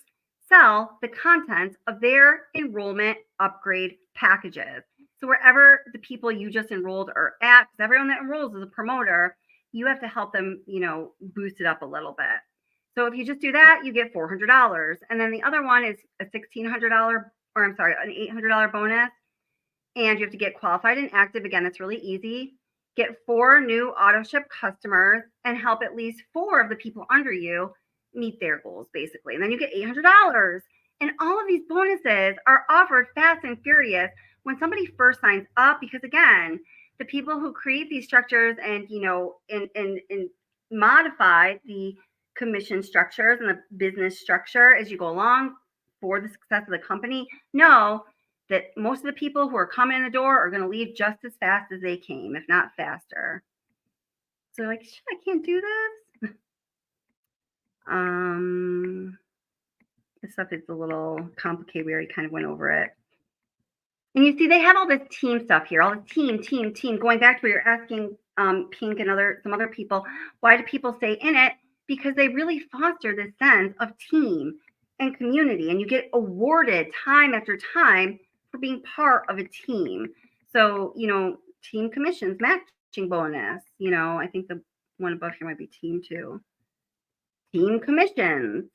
sell the contents of their enrollment upgrade packages. So wherever the people you just enrolled are at, because everyone that enrolls is a promoter, you have to help them, boost it up a little bit. So if you just do that, you get $400. And then the other one is a $1,600, or I'm sorry, an $800 bonus. And you have to get qualified and active. Again, that's really easy. Get 4 new auto ship customers and help at least 4 of the people under you meet their goals, basically. And then you get $800. And all of these bonuses are offered fast and furious when somebody first signs up, because again, the people who create these structures and, and modify the commission structures and the business structure as you go along for the success of the company know that most of the people who are coming in the door are going to leave just as fast as they came, if not faster. So like, shit, I can't do this. This stuff is a little complicated. We already kind of went over it. And you see, they have all this team stuff here, all the team, going back to where you're asking Pink and some other people, why do people stay in it? Because they really foster this sense of team and community, and you get awarded time after time for being part of a team. So, team commissions, matching bonus, I think the one above here might be team 2. Team commissions,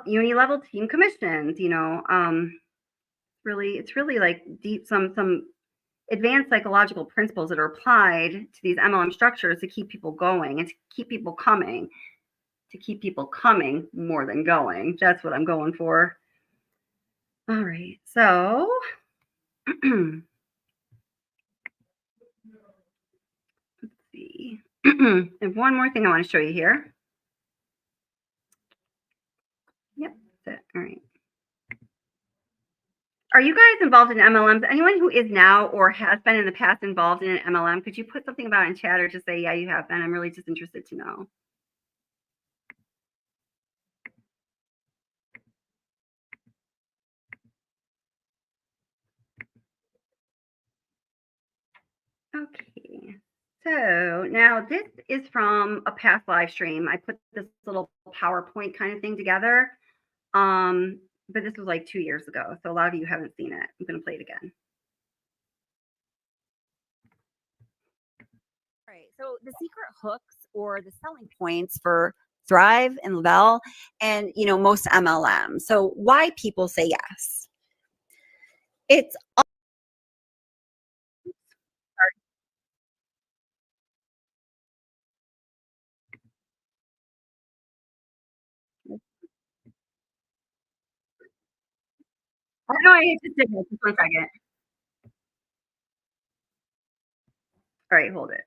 uni level team commissions, it's really like deep, some advanced psychological principles that are applied to these MLM structures to keep people going and to keep people coming. To keep people coming more than going. That's what I'm going for. All right. So let's see. And one more thing I want to show you here. Yep, that's it. All right. Are you guys involved in MLMs? Anyone who is now or has been in the past involved in an MLM, could you put something about it in chat or just say, yeah, you have been? I'm really just interested to know. Okay, so now this is from a past live stream. I put this little PowerPoint kind of thing together, but this was like 2 years ago, so a lot of you haven't seen it. I'm going to play it again. All right, so the secret hooks or the selling points for Thrive and Lavelle and, most MLM. So why people say yes. It's I know I just did this. Just 1 second. All right, hold it.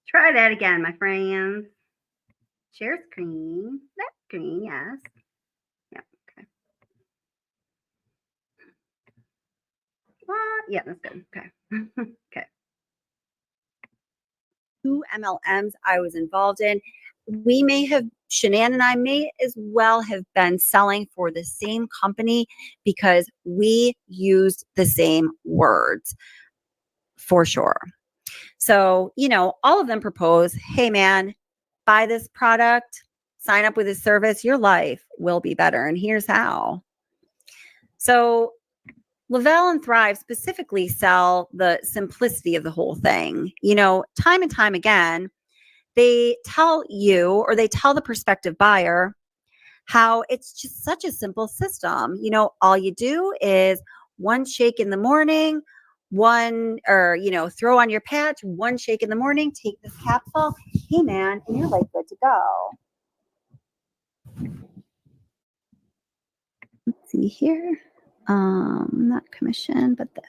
Try that again, my friends. Share screen. That screen, yes. Yeah, okay. What? Yeah, that's good. Okay. Okay. 2 MLMs I was involved in. Shanann and I may as well have been selling for the same company because we used the same words for sure. So, all of them propose, hey man, buy this product, sign up with this service, your life will be better. And here's how. So Lavelle and Thrive specifically sell the simplicity of the whole thing. Time and time again, they tell you or they tell the prospective buyer how it's just such a simple system. All you do is 1 shake in the morning, throw on your patch, 1 shake in the morning, take this capsule. Hey man, and you're like good to go. Let's see here. Not commission, but this.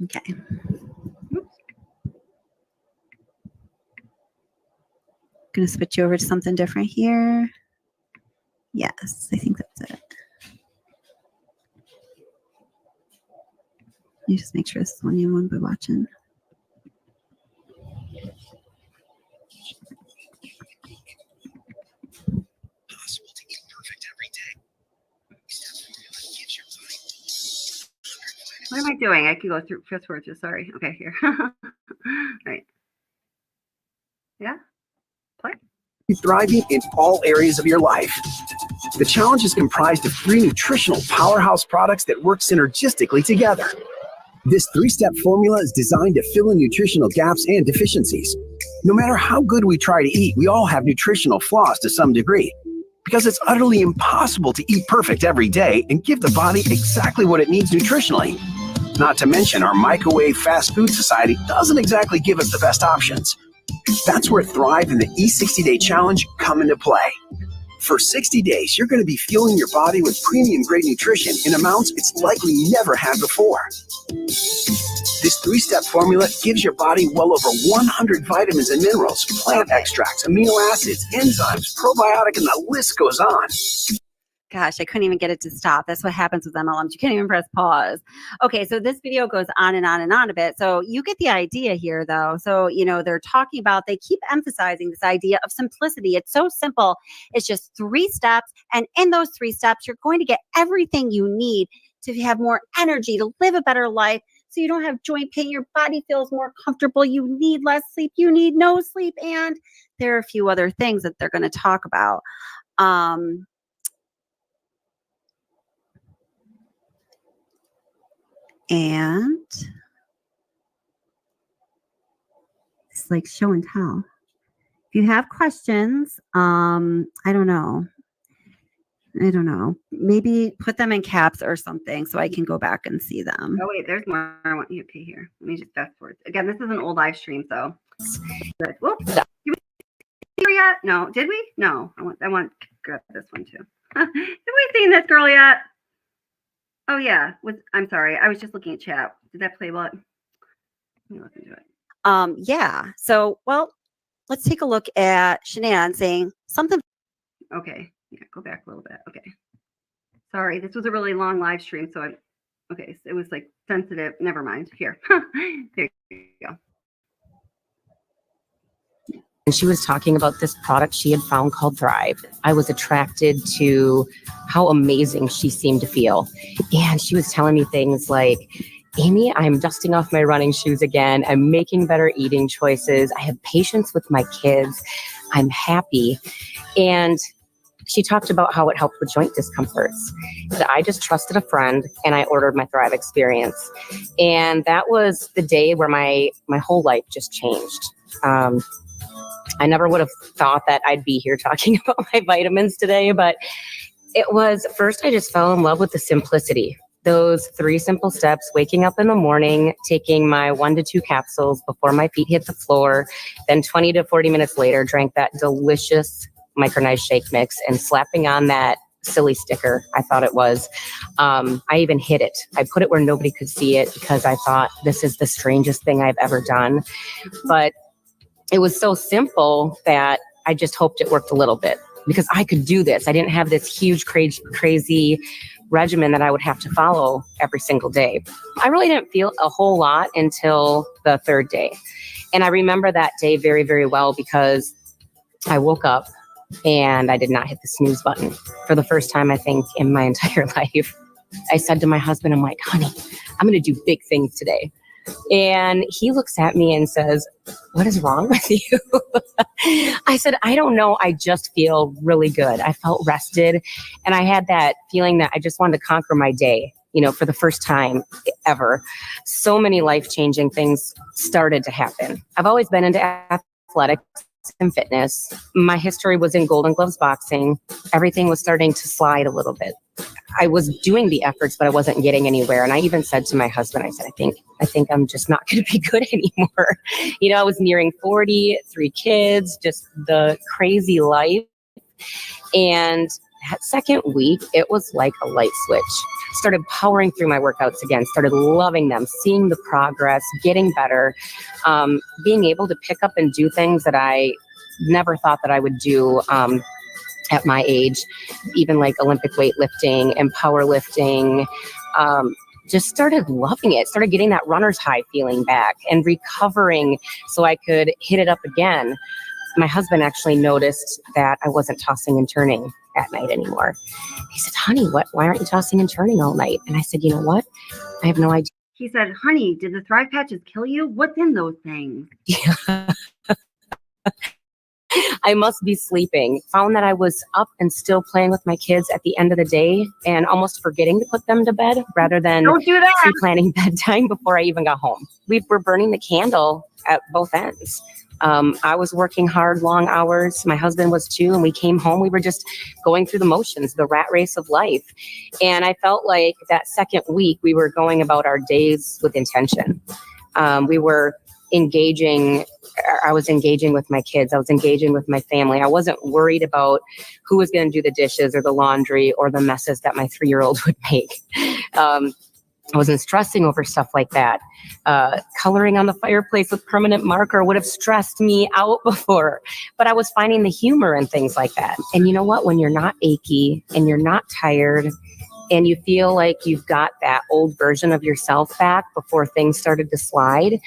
Okay. Going to switch over to something different here. Yes, I think that's it. Let me just make sure this is the one you want to be watching. I doing? I can go through fast forward. Sorry. Okay, here. Right. Yeah. Play. Thriving in all areas of your life. The challenge is comprised of 3 nutritional powerhouse products that work synergistically together. This 3-step formula is designed to fill in nutritional gaps and deficiencies. No matter how good we try to eat, we all have nutritional flaws to some degree. Because it's utterly impossible to eat perfect every day and give the body exactly what it needs nutritionally. Not to mention, our microwave fast food society doesn't exactly give us the best options. That's where Thrive and the E60-Day Challenge come into play. For 60 days, you're going to be fueling your body with premium-grade nutrition in amounts it's likely never had before. This 3-step formula gives your body well over 100 vitamins and minerals, plant extracts, amino acids, enzymes, probiotic, and the list goes on. Gosh, I couldn't even get it to stop. That's what happens with MLMs. You can't even press pause. Okay, so this video goes on and on and on a bit. So you get the idea here, though. So, they're talking about, they keep emphasizing this idea of simplicity. It's so simple. It's just 3 steps. And in those 3 steps, you're going to get everything you need to have more energy, to live a better life. So you don't have joint pain. Your body feels more comfortable. You need less sleep. You need no sleep. And there are a few other things that they're going to talk about. And it's like show and tell. If you have questions, I don't know. Maybe put them in caps or something so I can go back and see them. Oh wait, there's more. I want you. Okay, here. Let me just fast forward. Again, this is an old live stream, so. Good. Whoops. Did we see her yet? No. Did we? No. I want to grab this one too. Have we seen this girl yet? Oh yeah. I'm sorry. I was just looking at chat. Did that play what? Let me look into it. Yeah. So, let's take a look at Shanann saying something. Okay. Yeah, go back a little bit. Okay. Sorry, this was a really long live stream, so okay, so it was like sensitive. Never mind. Here. There you go. And she was talking about this product she had found called Thrive. I was attracted to how amazing she seemed to feel. And she was telling me things like, Amy, I'm dusting off my running shoes again. I'm making better eating choices. I have patience with my kids. I'm happy. And she talked about how it helped with joint discomforts. That I just trusted a friend and I ordered my Thrive experience. And that was the day where my whole life just changed. I never would have thought that I'd be here talking about my vitamins today, but it was first I just fell in love with the simplicity. Those 3 simple steps, waking up in the morning, taking my 1 to 2 capsules before my feet hit the floor, then 20 to 40 minutes later, drank that delicious micronized shake mix and slapping on that silly sticker, I thought it was. I even hid it. I put it where nobody could see it because I thought this is the strangest thing I've ever done. But it was so simple that I just hoped it worked a little bit because I could do this. I didn't have this huge, crazy regimen that I would have to follow every single day. I really didn't feel a whole lot until the 3rd day. And I remember that day very, very well because I woke up and I did not hit the snooze button for the first time, I think, in my entire life. I said to my husband, I'm like, honey, I'm going to do big things today. And he looks at me and says, what is wrong with you? I said, I don't know. I just feel really good. I felt rested. And I had that feeling that I just wanted to conquer my day, for the first time ever. So many life-changing things started to happen. I've always been into athletics and fitness. My history was in Golden Gloves boxing. Everything was starting to slide a little bit. I was doing the efforts, but I wasn't getting anywhere. And I even said to my husband, I said, I think I'm just not going to be good anymore. I was nearing 40, 3 kids, just the crazy life. And that 2nd week, it was like a light switch. Started powering through my workouts again, started loving them, seeing the progress, getting better, being able to pick up and do things that I never thought that I would do at my age, even like Olympic weightlifting and powerlifting. Just started loving it, started getting that runner's high feeling back and recovering so I could hit it up again. My husband actually noticed that I wasn't tossing and turning at night anymore. He said, honey, why aren't you tossing and turning all night? And I said, you know what? I have no idea. He said, honey, did the Thrive patches kill you? What's in those things? Yeah. I must be sleeping. Found that I was up and still playing with my kids at the end of the day and almost forgetting to put them to bed rather than Don't do that. pre-planning bedtime before I even got home. We were burning the candle at both ends. I was working hard, long hours. My husband was too, and we came home. We were just going through the motions, the rat race of life. And I felt like that second week, we were going about our days with intention. We were engaging. I was engaging with my kids. I was engaging with my family. I wasn't worried about who was going to do the dishes or the laundry or the messes that my 3-year-old would make. I wasn't stressing over stuff like that. Coloring on the fireplace with permanent marker would have stressed me out before, but I was finding the humor in things like that. And you know what? When you're not achy and you're not tired and you feel like you've got that old version of yourself back before things started to slide,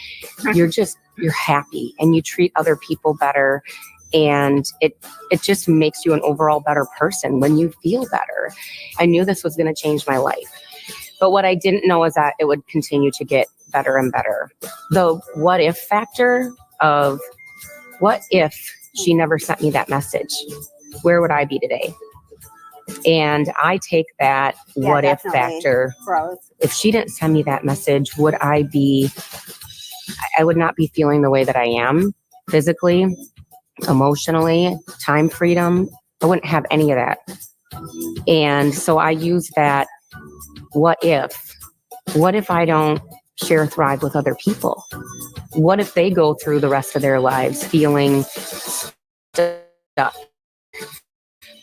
you're happy and you treat other people better. And it just makes you an overall better person when you feel better. I knew this was going to change my life. But what I didn't know is that it would continue to get better and better. The what if factor of what if she never sent me that message? Where would I be today? And I take that what if factor. Gross. If she didn't send me that message, I would not be feeling the way that I am physically, emotionally, time freedom. I wouldn't have any of that. And so I use that what if I don't share Thrive with other people? What if they go through the rest of their lives feeling stuck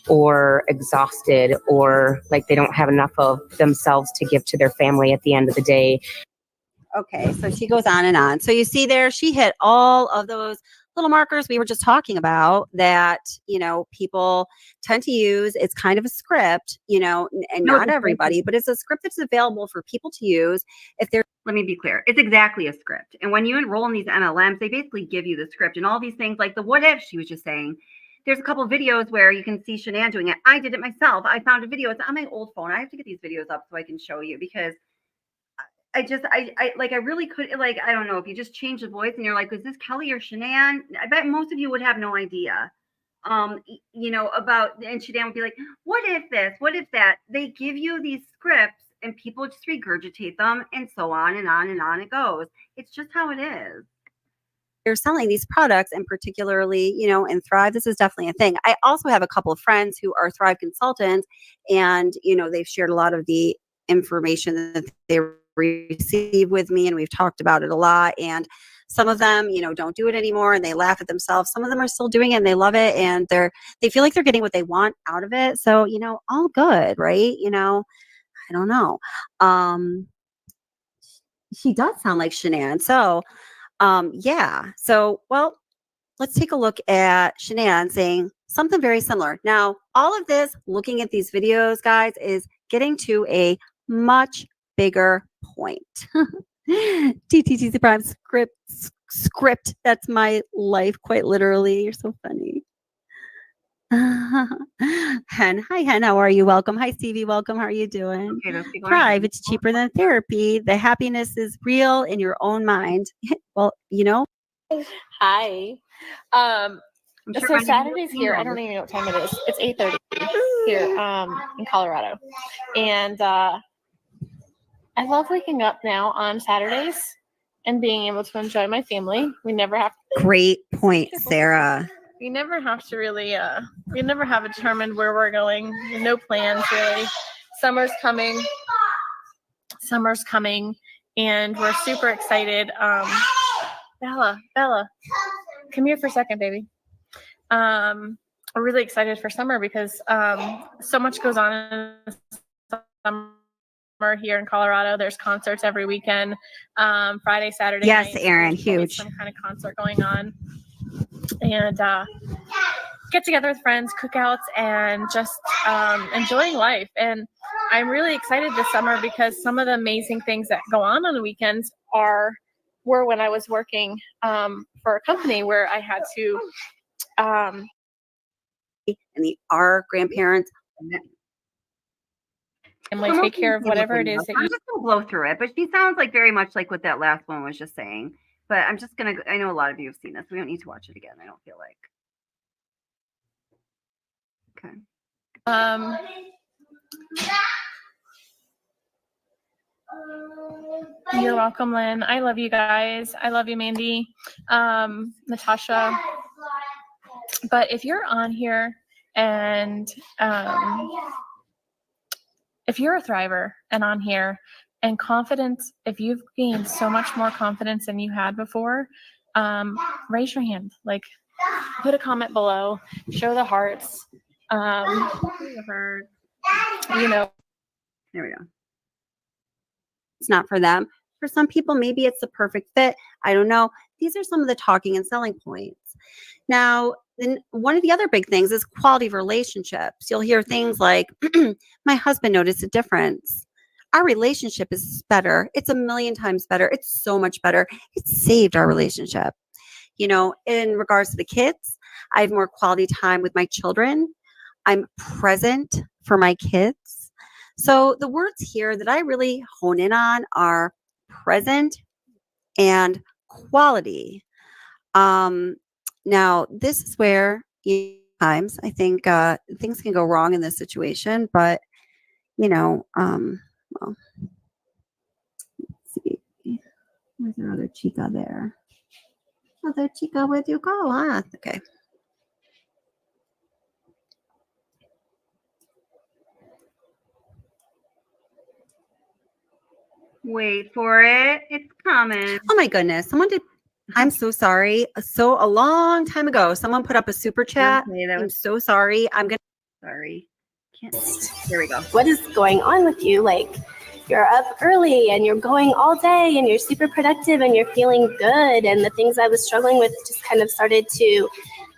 or exhausted or like they don't have enough of themselves to give to their family at the end of the day? Okay, so she goes on and on. So you see there, she hit all of those little markers we were just talking about that, people tend to use. It's kind of a script, and not everybody, but it's a script that's available for people to use if they're. Let me be clear. It's exactly a script. And when you enroll in these MLMs, they basically give you the script and all these things like the what if she was just saying. There's a couple of videos where you can see Shanann doing it. I did it myself. I found a video. It's on my old phone. I have to get these videos up so I can show you because I really could, like, I don't know, if you just change the voice and you're like, is this Kelly or Shanann? I bet most of you would have no idea, about, and Shanann would be like, what if this, what if that? They give you these scripts and people just regurgitate them and so on and on and on it goes. It's just how it is. They're selling these products, and particularly, in Thrive, this is definitely a thing. I also have a couple of friends who are Thrive consultants, and, they've shared a lot of the information that they receive with me, and we've talked about it a lot. And some of them, don't do it anymore and they laugh at themselves. Some of them are still doing it and they love it and they feel like they're getting what they want out of it. So, all good, right? I don't know. She does sound like Shanann. So, yeah. So, well, let's take a look at Shanann saying something very similar. Now, all of this, looking at these videos, guys, is getting to a much bigger point. TTTC Prime script. That's my life, quite literally. You're so funny. Hen, hi Hen, how are you? Welcome. Hi Stevie, welcome. How are you doing? Okay, Thrive, it's cheaper than therapy. The happiness is real in your own mind. Well, Hi. So Saturday's here. I don't even know what time it is. It's 8:30 here in Colorado. And I love waking up now on Saturdays and being able to enjoy my family. We never have to. Great point, Sarah. We never have to really, we never have determined where we're going. No plans really. Summer's coming, and we're super excited. Bella, come here for a second, baby. We're really excited for summer because so much goes on in the summer here in Colorado. There's concerts every weekend, Friday, Saturday. Yes, night. Erin, huge. Some kind of concert going on, and get together with friends, cookouts, and just enjoying life. And I'm really excited this summer because some of the amazing things that go on the weekends were when I was working for a company where I had to. And our grandparents. family, So take most care of people whatever it know. is that I'm you. just gonna blow through it, but she sounds like very much like what that last one was just saying. But I'm just gonna. I know a lot of you have seen this. We don't need to watch it again. I don't feel like. Okay. You're welcome, Lynn. I love you guys. I love you, Mandy, Natasha. But if you're on here and if you're a thriver and on here and confidence, if you've gained so much more confidence than you had before, raise your hand. Like, put a comment below, show the hearts. You know, There we go. It's not for them. For some people, maybe it's the perfect fit. I don't know. These are some of the talking and selling points. Now, then one of the other big things is quality of relationships. You'll hear things like, my husband noticed a difference. Our relationship is better. It's a million times better. It's so much better. It saved our relationship. You know, in regards to the kids, I have more quality time with my children. I'm present for my kids. So the words here that I really hone in on are present and quality. Now, this is where times I think things can go wrong in this situation, but you know, well, let's see. Where's our other chica there? Other chica, where'd you go? Okay. Wait for it. It's coming. Oh my goodness. Someone did. I'm so sorry. So a long time ago, someone put up a super chat. Okay, that I'm was so sorry. I'm going to. sorry. Can't. There we go. What is going on with you? Like, you're up early and you're going all day and you're super productive and you're feeling good. And the things I was struggling with just kind of started to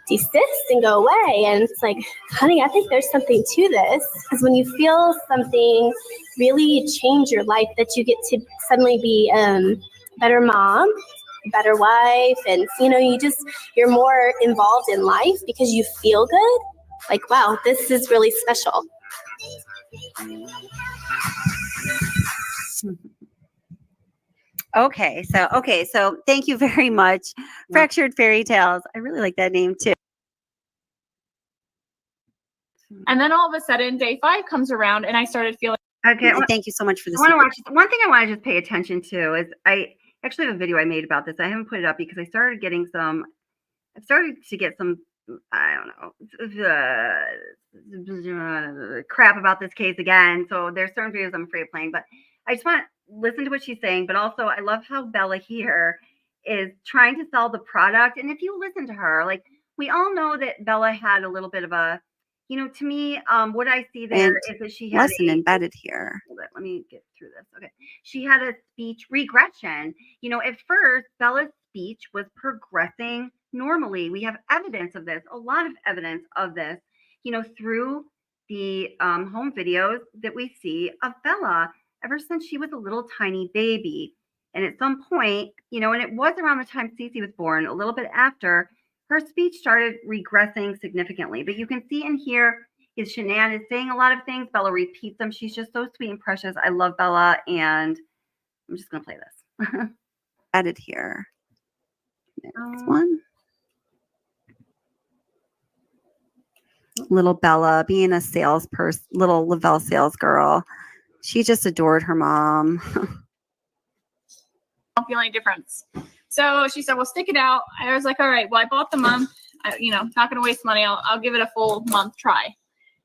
desist and go away. And it's like, honey, I think there's something to this. Because when you feel something really change your life, that you get to suddenly be a better mom, better wife, and you're more involved in life because you feel good. Like, wow, this is really special. Okay, so thank you very much. Fractured Fairy Tales. I really like that name too. and then all of a sudden, day 5 comes around, and I started feeling. Okay. And thank you so much for this. I want to watch. One thing I want to just pay attention to is I actually have a video I made about this. I haven't put it up because I started to get some. I don't know, crap about this case again. So there's certain videos I'm afraid of playing, but I just want to listen to what she's saying. But also, I love how Bella here is trying to sell the product. And if you listen to her, like, we all know that Bella had a little bit of a, to me, what I see there is that she had lesson embedded here. Let me get through this. Okay. She had a speech regression. At first, Bella's speech was progressing normally. We have evidence of this, a lot of evidence of this, through the home videos that we see of Bella ever since she was a little tiny baby. And at some point, and it was around the time Cece was born, a little bit after, her speech started regressing significantly. But you can see in here is Shanann is saying a lot of things. Bella repeats them. She's just so sweet and precious. I love Bella, and I'm just going to play this. Added here. Next one. Little Bella being a salesperson, little Lavelle sales girl. She just adored her mom. I don't feel any difference. So she said, well, stick it out. I was like, all right, well, I bought the month. Not going to waste money. I'll give it a full month try.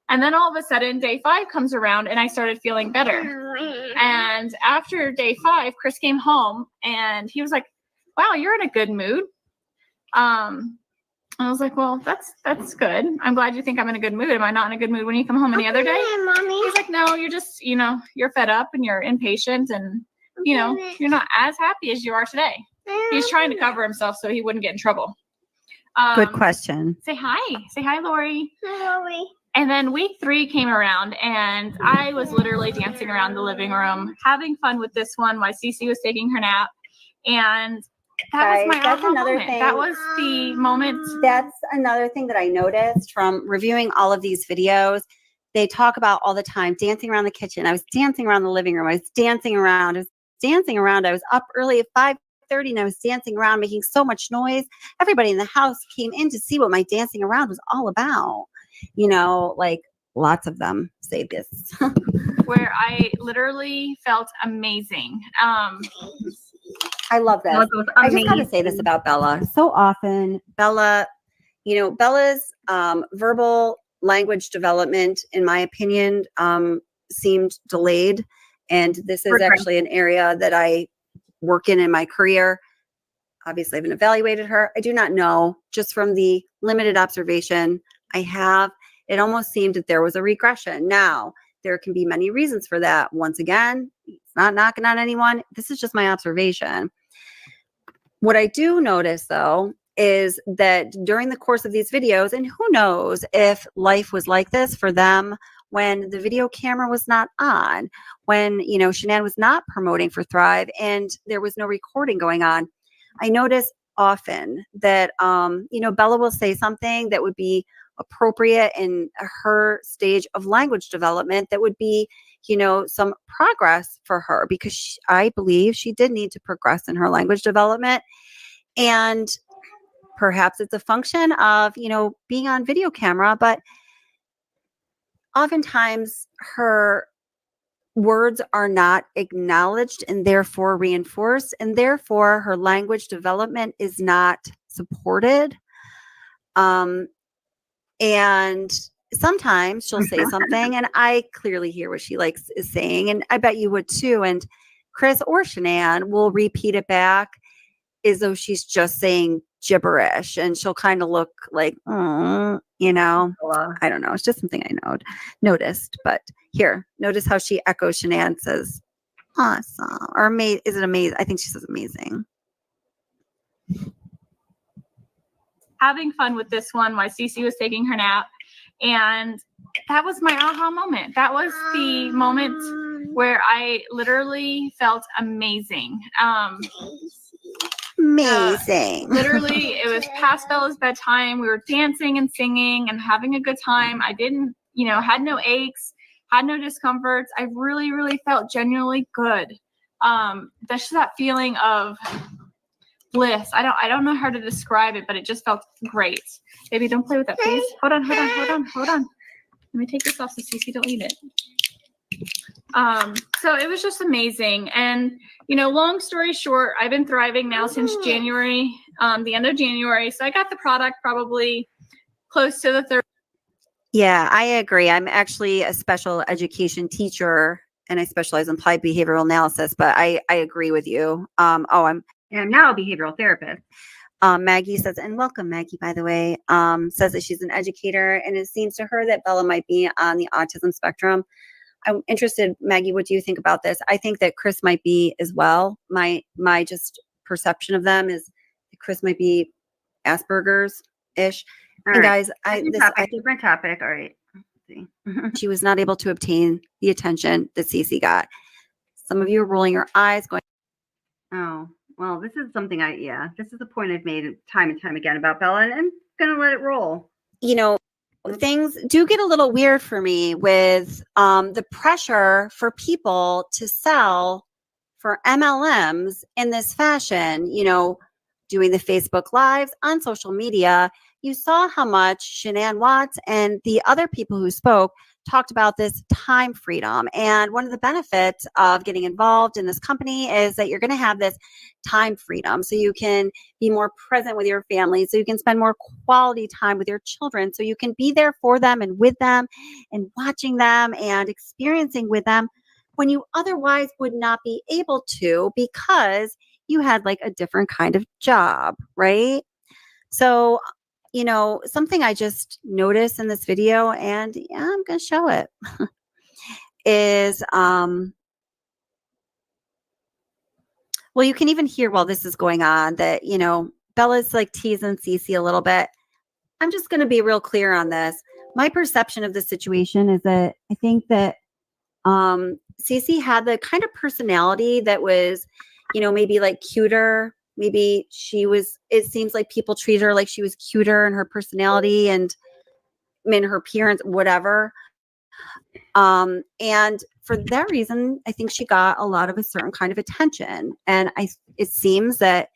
And then all of a sudden, day 5 comes around and I started feeling better. And after day 5, Chris came home and he was like, wow, you're in a good mood. I was like, well, that's good. I'm glad you think I'm in a good mood. Am I not in a good mood when you come home any other day? Mommy. He's like, no, you're just, you're fed up and you're impatient and, you're not as happy as you are today. He's trying to cover himself so he wouldn't get in trouble. Good question. Say hi. Say hi, Lori. Hi, Lori. And then week 3 came around and I was literally dancing around the living room, having fun with this one while Cece was taking her nap. And that was my aha moment. That was the moment. That's another thing that I noticed from reviewing all of these videos. they talk about all the time, dancing around the kitchen. I was dancing around the living room. I was dancing around. I was dancing around. I was up early at 5:30 and I was dancing around, making so much noise. Everybody in the house came in to see what my dancing around was all about. You know, like lots of them say this. Where I literally felt amazing. I love this. I just got to say this about Bella. So often, Bella, you know, Bella's verbal language development, in my opinion, seemed delayed. And this is actually an area that I work in my career. Obviously, I haven't evaluated her. I do not know. Just from the limited observation I have, it almost seemed that there was a regression. Now, there can be many reasons for that. Once again, it's not knocking on anyone. This is just my observation. What I do notice, though, is that during the course of these videos, and who knows if life was like this for them when the video camera was not on, when, you know, Shanann was not promoting for Thrive and there was no recording going on. I notice often that, you know, Bella will say something that would be appropriate in her stage of language development that would be, you know, some progress for her, because I believe she did need to progress in her language development. And perhaps it's a function of, you know, being on video camera, but oftentimes her words are not acknowledged and therefore reinforced, and therefore her language development is not supported. And sometimes she'll say something and I clearly hear what she is saying, and I bet you would too. And Chris or Shanann will repeat it back as though she's just saying gibberish, and she'll kind of look like, you know, I don't know. It's just something I noticed. But here, notice how she echoes Shanann, says awesome or amazing. Is it amazing? I think she says amazing. Having fun with this one while Cece was taking her nap. And that was my aha moment. That was the moment where I literally felt amazing. Amazing. Literally, it was past Bella's bedtime. We were dancing and singing and having a good time. I didn't, you know, had no aches, had no discomforts. I really, really felt genuinely good. That's just that feeling of bliss. I don't know how to describe it, but it just felt great. Baby, don't play with that, please. Hold on. Let me take this off so Cece don't eat it. So it was just amazing. And, you know, long story short, I've been thriving now since January, the end of January. So I got the product probably close to the third. Yeah, I agree. I'm actually a special education teacher and I specialize in applied behavioral analysis, but I agree with you. I'm now a behavioral therapist. Maggie says, and welcome Maggie, by the way, says that she's an educator and it seems to her that Bella might be on the autism spectrum. I'm interested, Maggie, what do you think about this? I think that Chris might be as well. My just perception of them is that Chris might be Asperger's-ish. All and right. guys, different topic. All right. Let's see. She was not able to obtain the attention that Cece got. Some of you are rolling your eyes going, oh, well, this is something this is a point I've made time and time again about Bella, and I'm going to let it roll. you know, things do get a little weird for me with the pressure for people to sell for MLMs in this fashion, you know, doing the Facebook Lives on social media. You saw how much Shanann Watts and the other people who spoke talked about this time freedom. And one of the benefits of getting involved in this company is that you're going to have this time freedom. So you can be more present with your family. So you can spend more quality time with your children. So you can be there for them and with them and watching them and experiencing with them when you otherwise would not be able to because you had like a different kind of job, right? So, you know, something I just noticed in this video, and yeah, I'm going to show it, is, well, you can even hear while this is going on that, you know, Bella's like teasing Cece a little bit. I'm just going to be real clear on this. My perception of the situation is that I think that Cece had the kind of personality that was, you know, maybe like cuter. Maybe it seems like people treat her like she was cuter in her personality and in her appearance, whatever. And for that reason, I think she got a lot of a certain kind of attention. And it seems that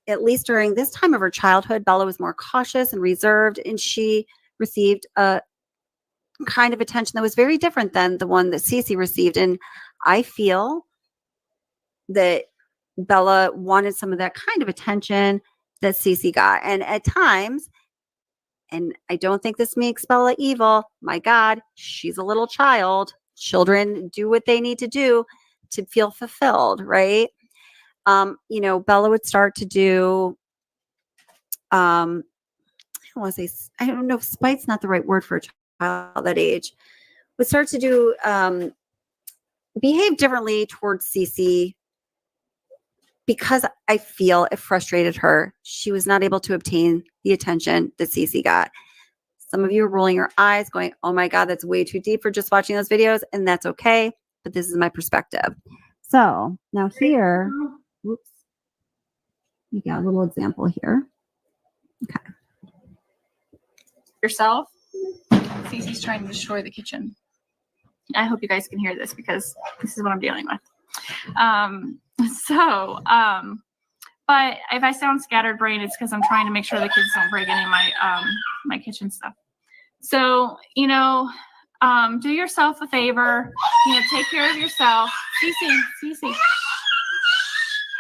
at least during this time of her childhood, Bella was more cautious and reserved, and she received a kind of attention that was very different than the one that Cece received. And I feel that Bella wanted some of that kind of attention that Cece got. And at times, and I don't think this makes Bella evil. My God, she's a little child. Children do what they need to do to feel fulfilled, right? Bella would start to do, I don't know if spite's not the right word for a child that age, would start to do, behave differently towards Cece because I feel it frustrated her. She was not able to obtain the attention that Cece got. Some of you are rolling your eyes going, oh my God, that's way too deep for just watching those videos. And that's okay. But this is my perspective. So now here, whoops, you got a little example here. Okay. Yourself, Cece's trying to destroy the kitchen. I hope you guys can hear this because this is what I'm dealing with. But if I sound scatterbrained, it's because I'm trying to make sure the kids don't break any of my my kitchen stuff. So, do yourself a favor, take care of yourself. Cece.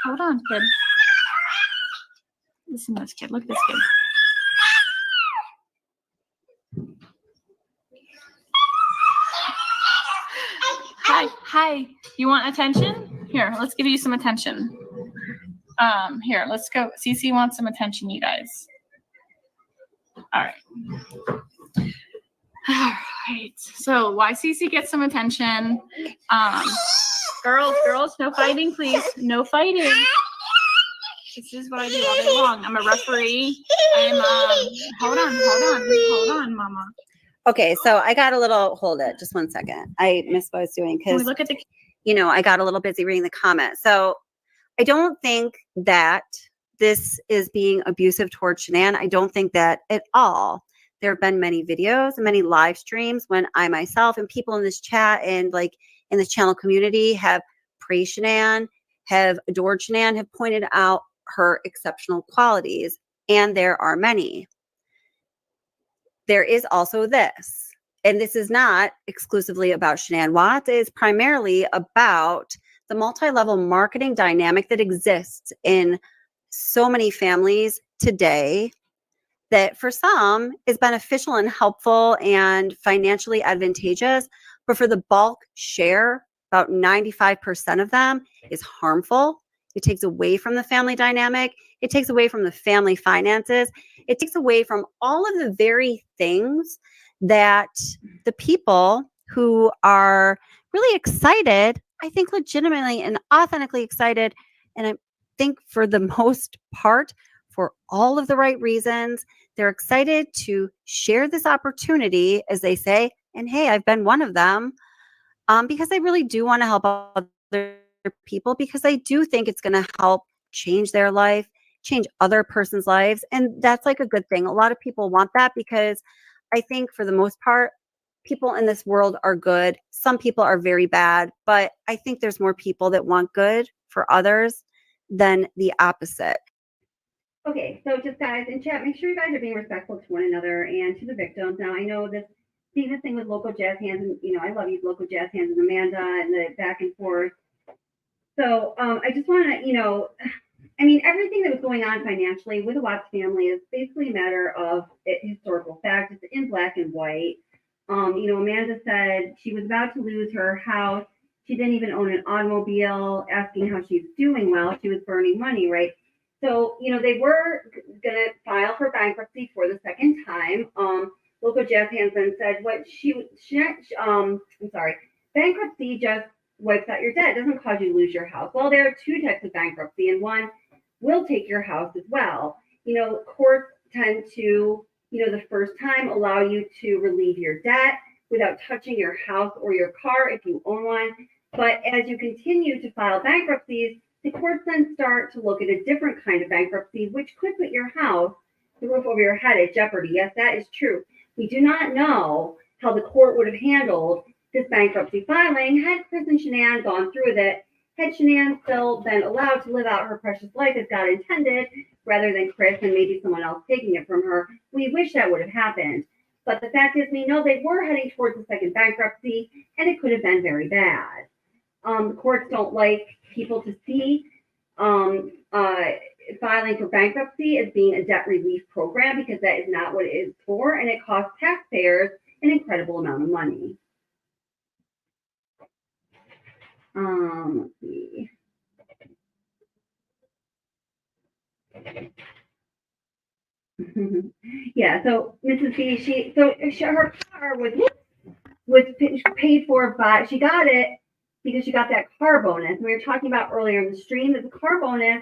Hold on, kid. Listen to this kid. Look at this kid. Hi. You want attention? Here, let's give you some attention. Here, let's go. Cece wants some attention, you guys. All right. So why Cece gets some attention? Girls, no fighting, please. No fighting. This is what I do all day long. I'm a referee. Hold on, Mama. Okay, so I got a little, hold it, just one second. I missed what I was doing because, look at the, I got a little busy reading the comments. So I don't think that this is being abusive towards Shanann. I don't think that at all. There have been many videos and many live streams when I myself and people in this chat and in this channel community have praised Shanann, have adored Shanann, have pointed out her exceptional qualities. And there are many. There is also this, and this is not exclusively about Shanann Watts. It is primarily about the multi-level marketing dynamic that exists in so many families today that for some is beneficial and helpful and financially advantageous, but for the bulk share, about 95% of them is harmful. It takes away from the family dynamic. It takes away from the family finances. It takes away from all of the very things that the people who are really excited, I think legitimately and authentically excited, and I think for the most part, for all of the right reasons, they're excited to share this opportunity, as they say, and hey, I've been one of them, because I really do want to help other people, because I do think it's going to help change their life, change other person's lives. And that's like a good thing. A lot of people want that because I think for the most part, people in this world are good. Some people are very bad, but I think there's more people that want good for others than the opposite. Okay, so just guys in chat, make sure you guys are being respectful to one another and to the victims. Now, I know this thing with local jazz hands, and I love you, local jazz hands, and Amanda, and the back and forth. So I just want to, everything that was going on financially with the Watts family is basically a matter of historical fact. It's in black and white. Amanda said she was about to lose her house. She didn't even own an automobile, asking how she's doing. Well, she was burning money, right? So, they were going to file for bankruptcy for the second time. Local jazz hands then said bankruptcy just wipes out your debt. It doesn't cause you to lose your house. Well, there are two types of bankruptcy, and one will take your house as well. Courts tend to, the first time allow you to relieve your debt without touching your house or your car if you own one. But as you continue to file bankruptcies, the courts then start to look at a different kind of bankruptcy, which could put your house, the roof over your head, at jeopardy. Yes, that is true. We do not know how the court would have handled this bankruptcy filing had Chris and Shanann gone through with it. Had Shanann still been allowed to live out her precious life as God intended, rather than Chris and maybe someone else taking it from her, we wish that would have happened. But the fact is, we know they were heading towards a second bankruptcy, and it could have been very bad. Courts don't like people to see filing for bankruptcy as being a debt relief program, because that is not what it is for, and it costs taxpayers an incredible amount of money. Let's see. Yeah, so Mrs. B, her car was paid for by, she got it because she got that car bonus. We were talking about earlier in the stream that the car bonus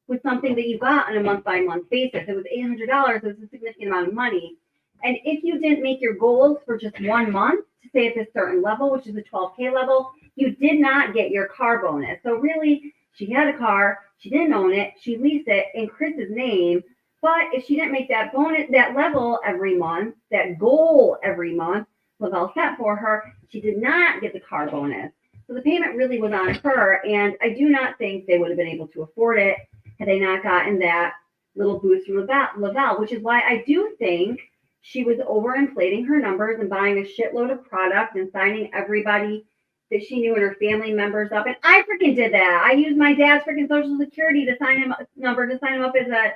was something that you got on a month-by-month basis. It was $800. It was a significant amount of money. And if you didn't make your goals for just 1 month to stay at this certain level, which is the 12K level, you did not get your car bonus. So really, she had a car, she didn't own it, she leased it in Chris's name. But if she didn't make that bonus, that level every month, that goal every month was all set for her, she did not get the car bonus. So the payment really was on her, and I do not think they would have been able to afford it had they not gotten that little boost from Lavelle, which is why I do think she was overinflating her numbers and buying a shitload of product and signing everybody that she knew and her family members up. And I freaking did that. I used my dad's freaking social security to sign him up as a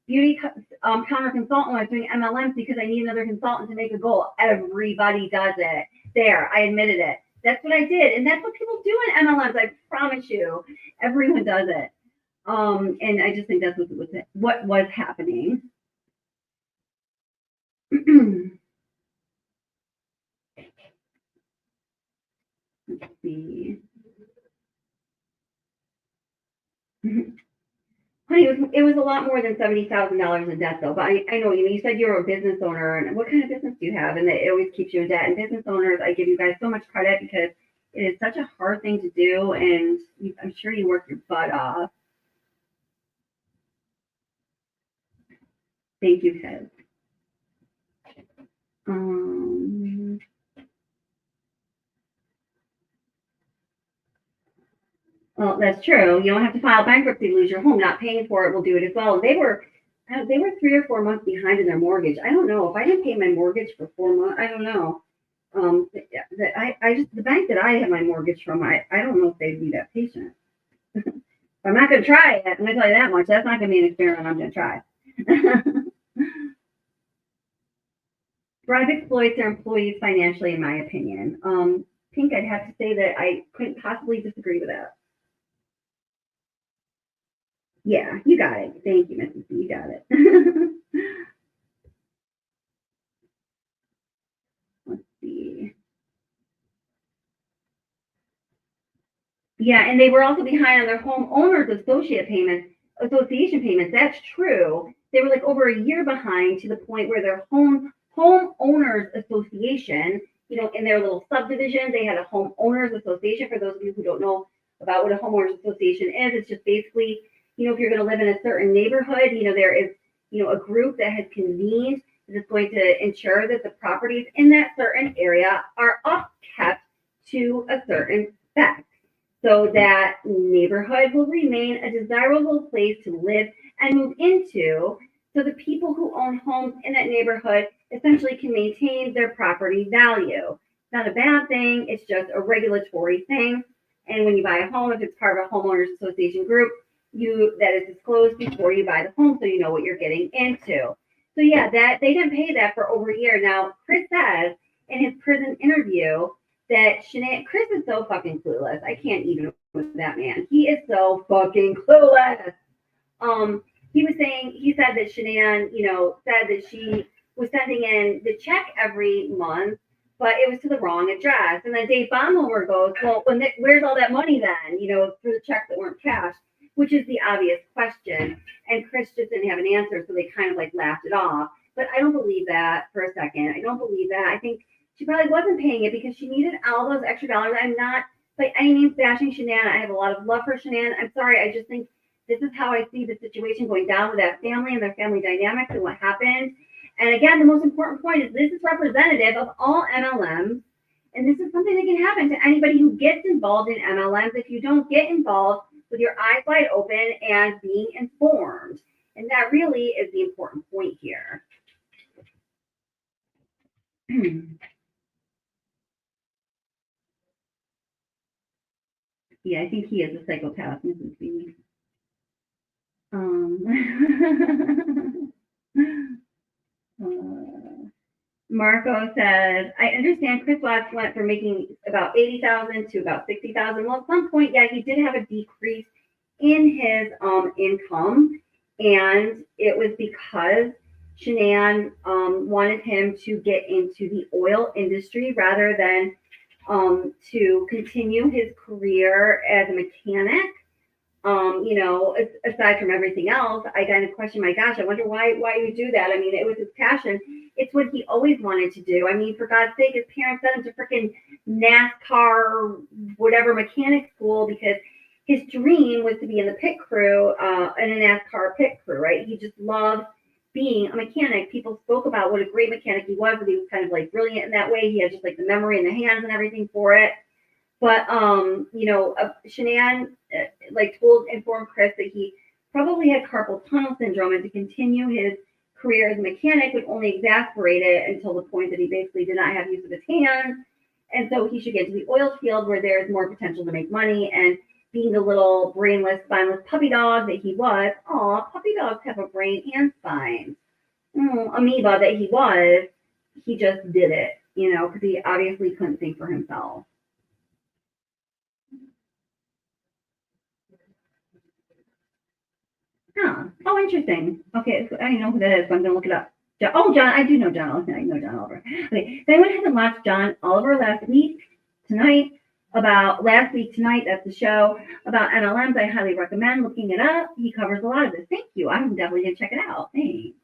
beauty counter consultant when I was doing MLMs, because I need another consultant to make a goal. Everybody does it. There, I admitted it. That's what I did. And that's what people do in MLMs. I promise you, everyone does it. And I just think that's what was happening. Let's see. Honey, it was a lot more than $70,000 in debt, though. But I know, you said you're a business owner, and what kind of business do you have? And it always keeps you in debt. And business owners, I give you guys so much credit, because it is such a hard thing to do, and I'm sure you work your butt off. Thank you, Ted. Well, that's true. You don't have to file bankruptcy to lose your home. Not paying for it will do it as well. They were 3 or 4 months behind in their mortgage. I don't know if I didn't pay my mortgage for 4 months. I don't know. The bank that I have my mortgage from, I don't know if they'd be that patient. I'm not going to try it. I'm going to tell you that much. That's not going to be an experiment I'm going to try. Thrive exploits their employees financially, in my opinion. Pink, I'd have to say that I couldn't possibly disagree with that. Yeah, you got it. Thank you, Mrs. C. You got it. Let's see. Yeah, and they were also behind on their homeowners association payments. That's true. They were like over a year behind, to the point where their homeowners association, in their little subdivision, they had a homeowners association. For those of you who don't know about what a homeowners association is, it's just basically, if you're going to live in a certain neighborhood, there is, a group that has convened that is going to ensure that the properties in that certain area are upkept to a certain spec, so that neighborhood will remain a desirable place to live and move into, so the people who own homes in that neighborhood essentially can maintain their property value. It's not a bad thing. It's just a regulatory thing. And when you buy a home, if it's part of a homeowners association group, that is disclosed before you buy the home, so you know what you're getting into. So yeah, that they didn't pay that for over a year. Now, Chris says in his prison interview that Chris is so fucking clueless. I can't even with that man. He is so fucking clueless. He said that Shanann, said that she was sending in the check every month, but it was to the wrong address. And then Dave Baumhofer goes, well, where's all that money then, for the checks that weren't cashed, which is the obvious question. And Chris just didn't have an answer, so they kind of laughed it off. But I don't believe that for a second. I don't believe that. I think she probably wasn't paying it because she needed all those extra dollars. I'm not by any means bashing Shanann. I have a lot of love for Shanann. I'm sorry. I just think this is how I see the situation going down with that family and their family dynamics and what happened. And again, the most important point is this is representative of all MLMs. And this is something that can happen to anybody who gets involved in MLMs if you don't get involved with your eyes wide open and being informed. And that really is the important point here. Yeah, I think he is a psychopath, Mrs. B. Marco says, I understand Chris Watts went from making about 80,000 to about 60,000. Well, at some point, yeah, he did have a decrease in his income, and it was because Shanann wanted him to get into the oil industry rather than to continue his career as a mechanic. You know, aside from everything else, I kind of question, my gosh, I wonder why you do that. I mean, it was his passion. It's what he always wanted to do. I mean, for God's sake, his parents sent him to freaking NASCAR, whatever mechanic school, because his dream was to be in the pit crew, in a NASCAR pit crew, right? He just loved being a mechanic. People spoke about what a great mechanic he was, but he was kind of like brilliant in that way. He had just like the memory and the hands and everything for it. But, you know, Shanann, like informed Chris that he probably had carpal tunnel syndrome, and to continue his career as a mechanic would only exacerbate it until the point that he basically did not have use of his hands. And so he should get to the oil field where there's more potential to make money. And being the little brainless, spineless puppy dog that he was, puppy dogs have a brain and spine. Amoeba that he was, he just did it, you know, because he obviously couldn't think for himself. Huh. Oh, interesting. Okay, so I don't know who that is, but I'm gonna look it up. John, I do know John Oliver. I know John Oliver. Okay, if anyone hasn't watched John Oliver last week tonight, that's the show about MLMs. I highly recommend looking it up. He covers a lot of this. Thank you. I'm definitely gonna check it out. Thanks.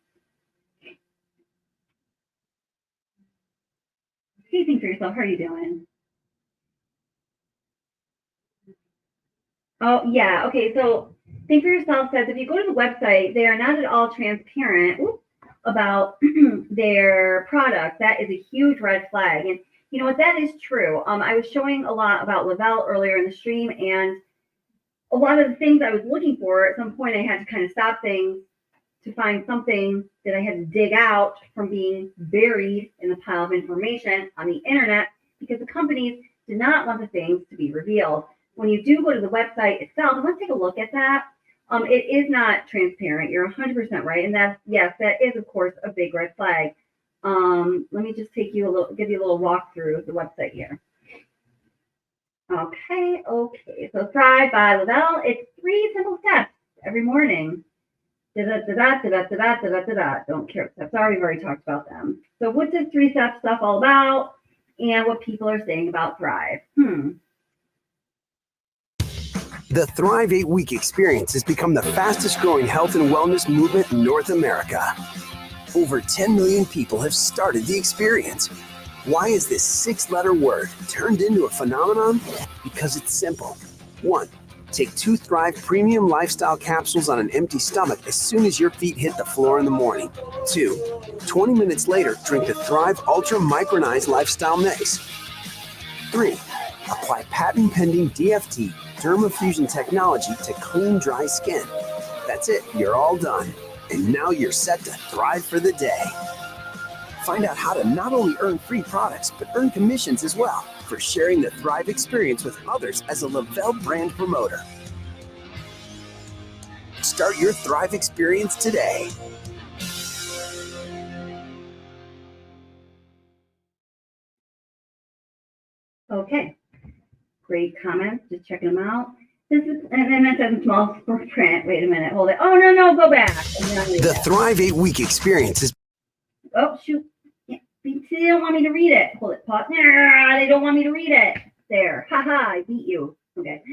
Hey, think for yourself. How are you doing? Oh, yeah. Okay, so Think for Yourself says if you go to the website, they are not at all transparent about their product. That is a huge red flag. And you know what? That is true. I was showing a lot about Lavelle earlier in the stream, and a lot of the things I was looking for, at some point I had to kind of stop things to find something that I had to dig out from being buried in the pile of information on the internet, because the companies did not want the things to be revealed. When you do go to the website itself, let's take a look at that. It is not transparent. You're 100% right. And that is, of course, a big red flag. Let me just give you a little walkthrough of the website here. Okay. So Thrive by Lavelle. It's 3 simple steps every morning. Don't care what steps are. We've already talked about them. So what's this 3-step stuff all about, and what people are saying about Thrive? The Thrive 8-week experience has become the fastest growing health and wellness movement in North America. Over 10 million people have started the experience. Why is this 6-letter word turned into a phenomenon? Because it's simple. 1, take 2 Thrive Premium Lifestyle capsules on an empty stomach as soon as your feet hit the floor in the morning. 2, 20 minutes later, drink the Thrive Ultra Micronized Lifestyle Mix. 3, apply patent-pending DFT dermafusion technology to clean, dry skin. That's it. You're all done. And now you're set to thrive for the day. Find out how to not only earn free products, but earn commissions as well for sharing the Thrive experience with others as a Lavelle brand promoter. Start your Thrive experience today. Okay. Great comments. Just checking them out. This is, and then it says in small print. Wait a minute. Hold it. Oh, no, go back. The Thrive 8-week experience is... Oh, shoot. See, they don't want me to read it. Hold it. Pause. Nah, they don't want me to read it. There. Haha, I beat you. Okay.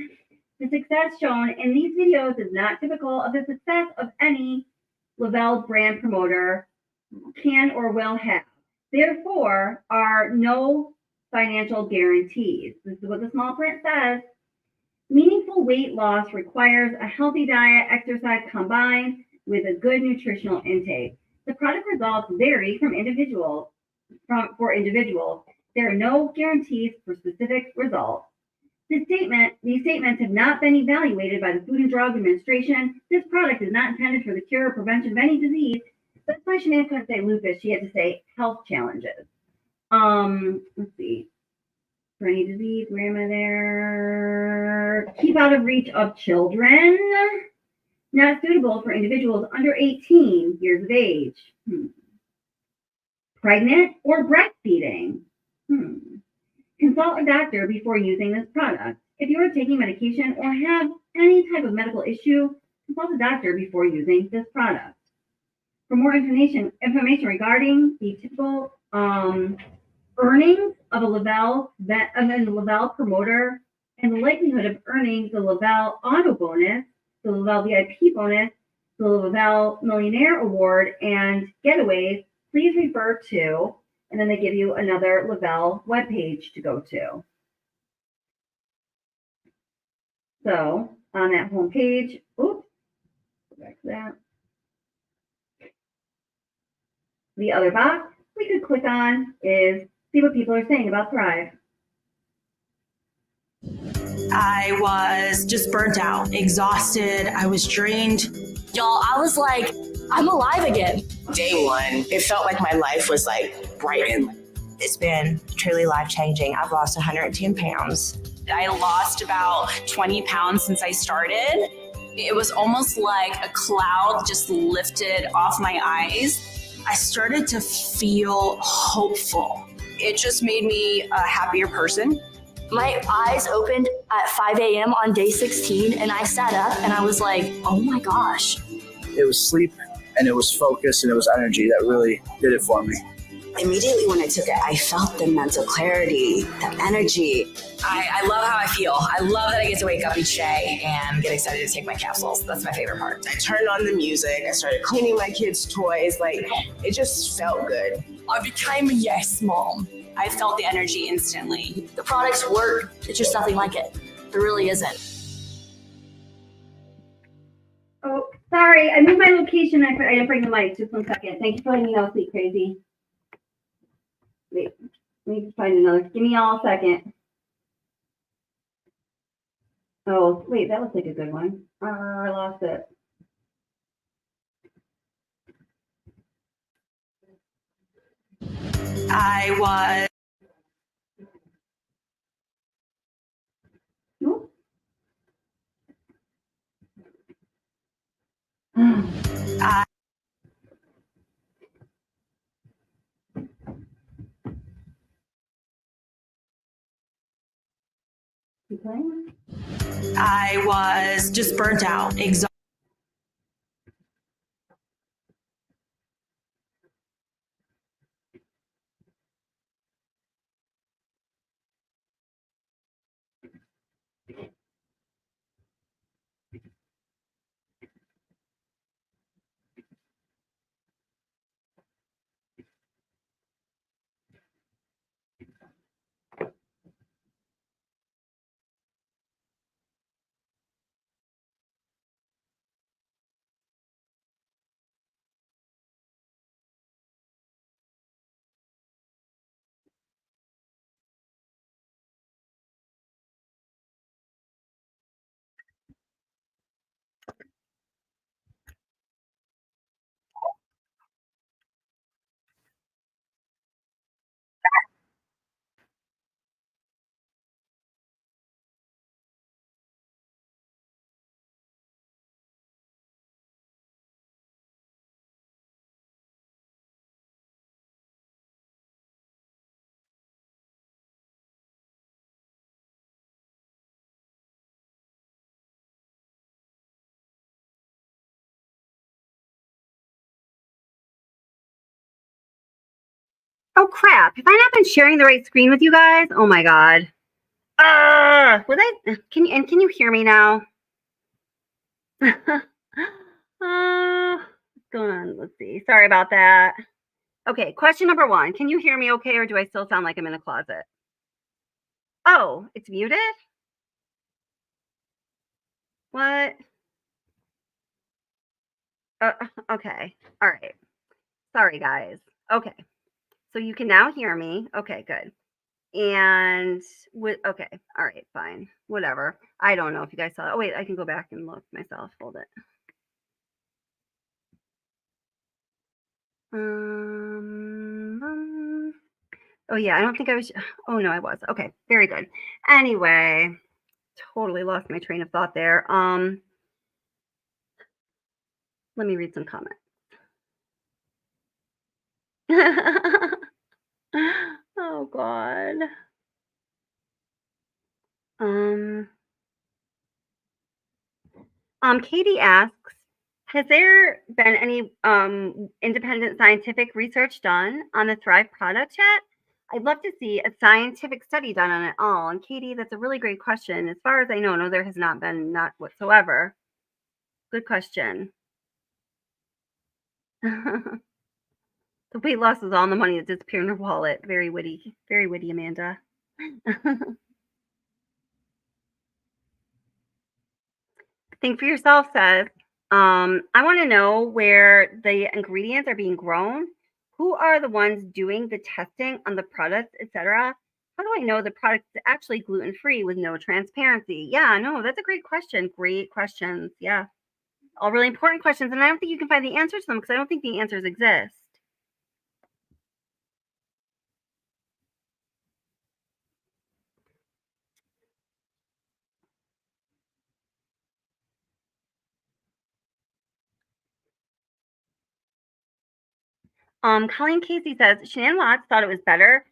The success shown in these videos is not typical of the success of any Lavelle brand promoter can or will have. Therefore, are no financial guarantees. This is what the small print says. Meaningful weight loss requires a healthy diet, exercise combined with a good nutritional intake. The product results vary from individual for individuals. There are no guarantees for specific results. These statements have not been evaluated by the Food and Drug Administration. This product is not intended for the cure or prevention of any disease. That's why Shanann couldn't say lupus. She had to say health challenges. Let's see. For any disease, where am I there? Keep out of reach of children. Not suitable for individuals under 18 years of age. Pregnant or breastfeeding. Consult a doctor before using this product. If you are taking medication or have any type of medical issue, consult a doctor before using this product. For more information regarding the typical earnings of a Lavelle promoter and the likelihood of earning the Lavelle Auto Bonus, the Lavelle VIP Bonus, the Lavelle Millionaire Award, and Getaways, please refer to, and then they give you another Lavelle webpage to go to. So on that home page, oops, go back to that. The other box we could click on is see what people are saying about Thrive. I was just burnt out, exhausted. I was drained. Y'all, I was like, I'm alive again. Day one, it felt like my life was like brightened. It's been truly life-changing. I've lost 110 pounds. I lost about 20 pounds since I started. It was almost like a cloud just lifted off my eyes. I started to feel hopeful. It just made me a happier person. My eyes opened at 5 a.m. on day 16, and I sat up and I was like, oh my gosh. It was sleep, and it was focus, and it was energy that really did it for me. Immediately when I took it, I felt the mental clarity, the energy. I love how I feel. I love that I get to wake up each day and get excited to take my capsules. That's my favorite part. I turned on the music. I started cleaning my kids' toys. Like, it just felt good. I became a yes mom. I felt the energy instantly. The products work. It's just nothing like it. There really isn't. Oh, sorry. I moved my location. I didn't bring the mic. Just 1 second. Thank you for letting me know, Sweet Crazy. Wait, let me just find another. Give me all a second. Oh, wait, that looks like a good one. I lost it. I was. Nope. I was just burnt out, exhausted. Oh crap! Have I not been sharing the right screen with you guys? Oh my god! Can you hear me now? What's going on? Let's see. Sorry about that. Okay, question number 1. Can you hear me okay, or do I still sound like I'm in a closet? Oh, it's muted? What? Okay. All right. Sorry, guys. Okay. So you can now hear me. Okay, good. And okay. All right, fine. Whatever. I don't know if you guys saw it. Oh, wait, I can go back and look myself. Hold it. Oh yeah, I don't think I was. Oh no, I was. Okay, very good. Anyway, totally lost my train of thought there. Let me read some comments. Oh God. Katie asks, has there been any independent scientific research done on the Thrive product yet? I'd love to see a scientific study done on it all. And Katie, that's a really great question. As far as I know, no, there has not been, not whatsoever. Good question. The weight loss is all in the money that disappeared in her wallet. Very witty, Amanda. Think for yourself says, I want to know where the ingredients are being grown. Who are the ones doing the testing on the products, etc.? How do I know the product is actually gluten-free with no transparency? Yeah, no, that's a great question. Great questions. Yeah. All really important questions. And I don't think you can find the answers to them because I don't think the answers exist. Colleen Casey says, Shanann Watts thought it was better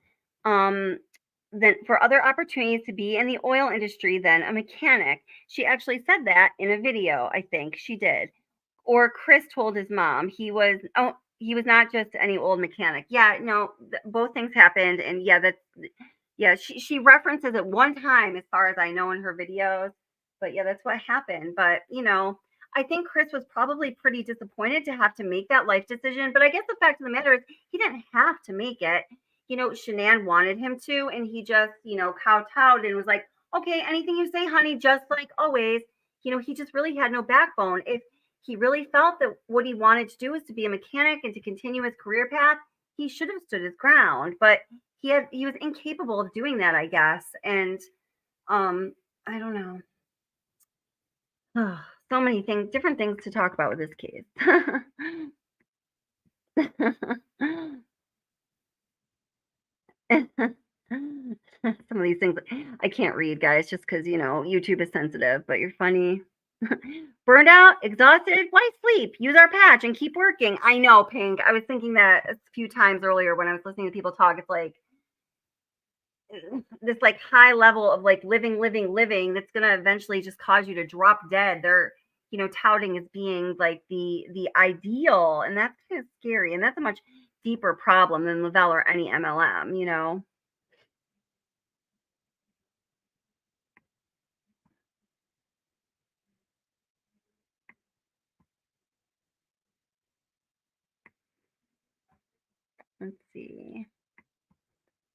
than for other opportunities to be in the oil industry than a mechanic. She actually said that in a video, I think she did. Or Chris told his mom he was not just any old mechanic. Yeah, no, both things happened, and yeah, she references it one time as far as I know in her videos. But yeah, that's what happened. But I think Chris was probably pretty disappointed to have to make that life decision. But I guess the fact of the matter is he didn't have to make it. Shanann wanted him to, and he just, kowtowed and was like, okay, anything you say, honey, just like always. He just really had no backbone. If he really felt that what he wanted to do was to be a mechanic and to continue his career path, he should have stood his ground. But he was incapable of doing that, I guess. And I don't know. So many things, different things to talk about with this case. Some of these things I can't read, guys, just because YouTube is sensitive, but you're funny. Burned out, exhausted, why sleep? Use our patch and keep working. I know, Pink. I was thinking that a few times earlier when I was listening to people talk. It's like this like high level of like living that's going to eventually just cause you to drop dead. They're touting as being like the ideal, and that's kind of scary, and that's a much deeper problem than Lavelle or any MLM. Let's see.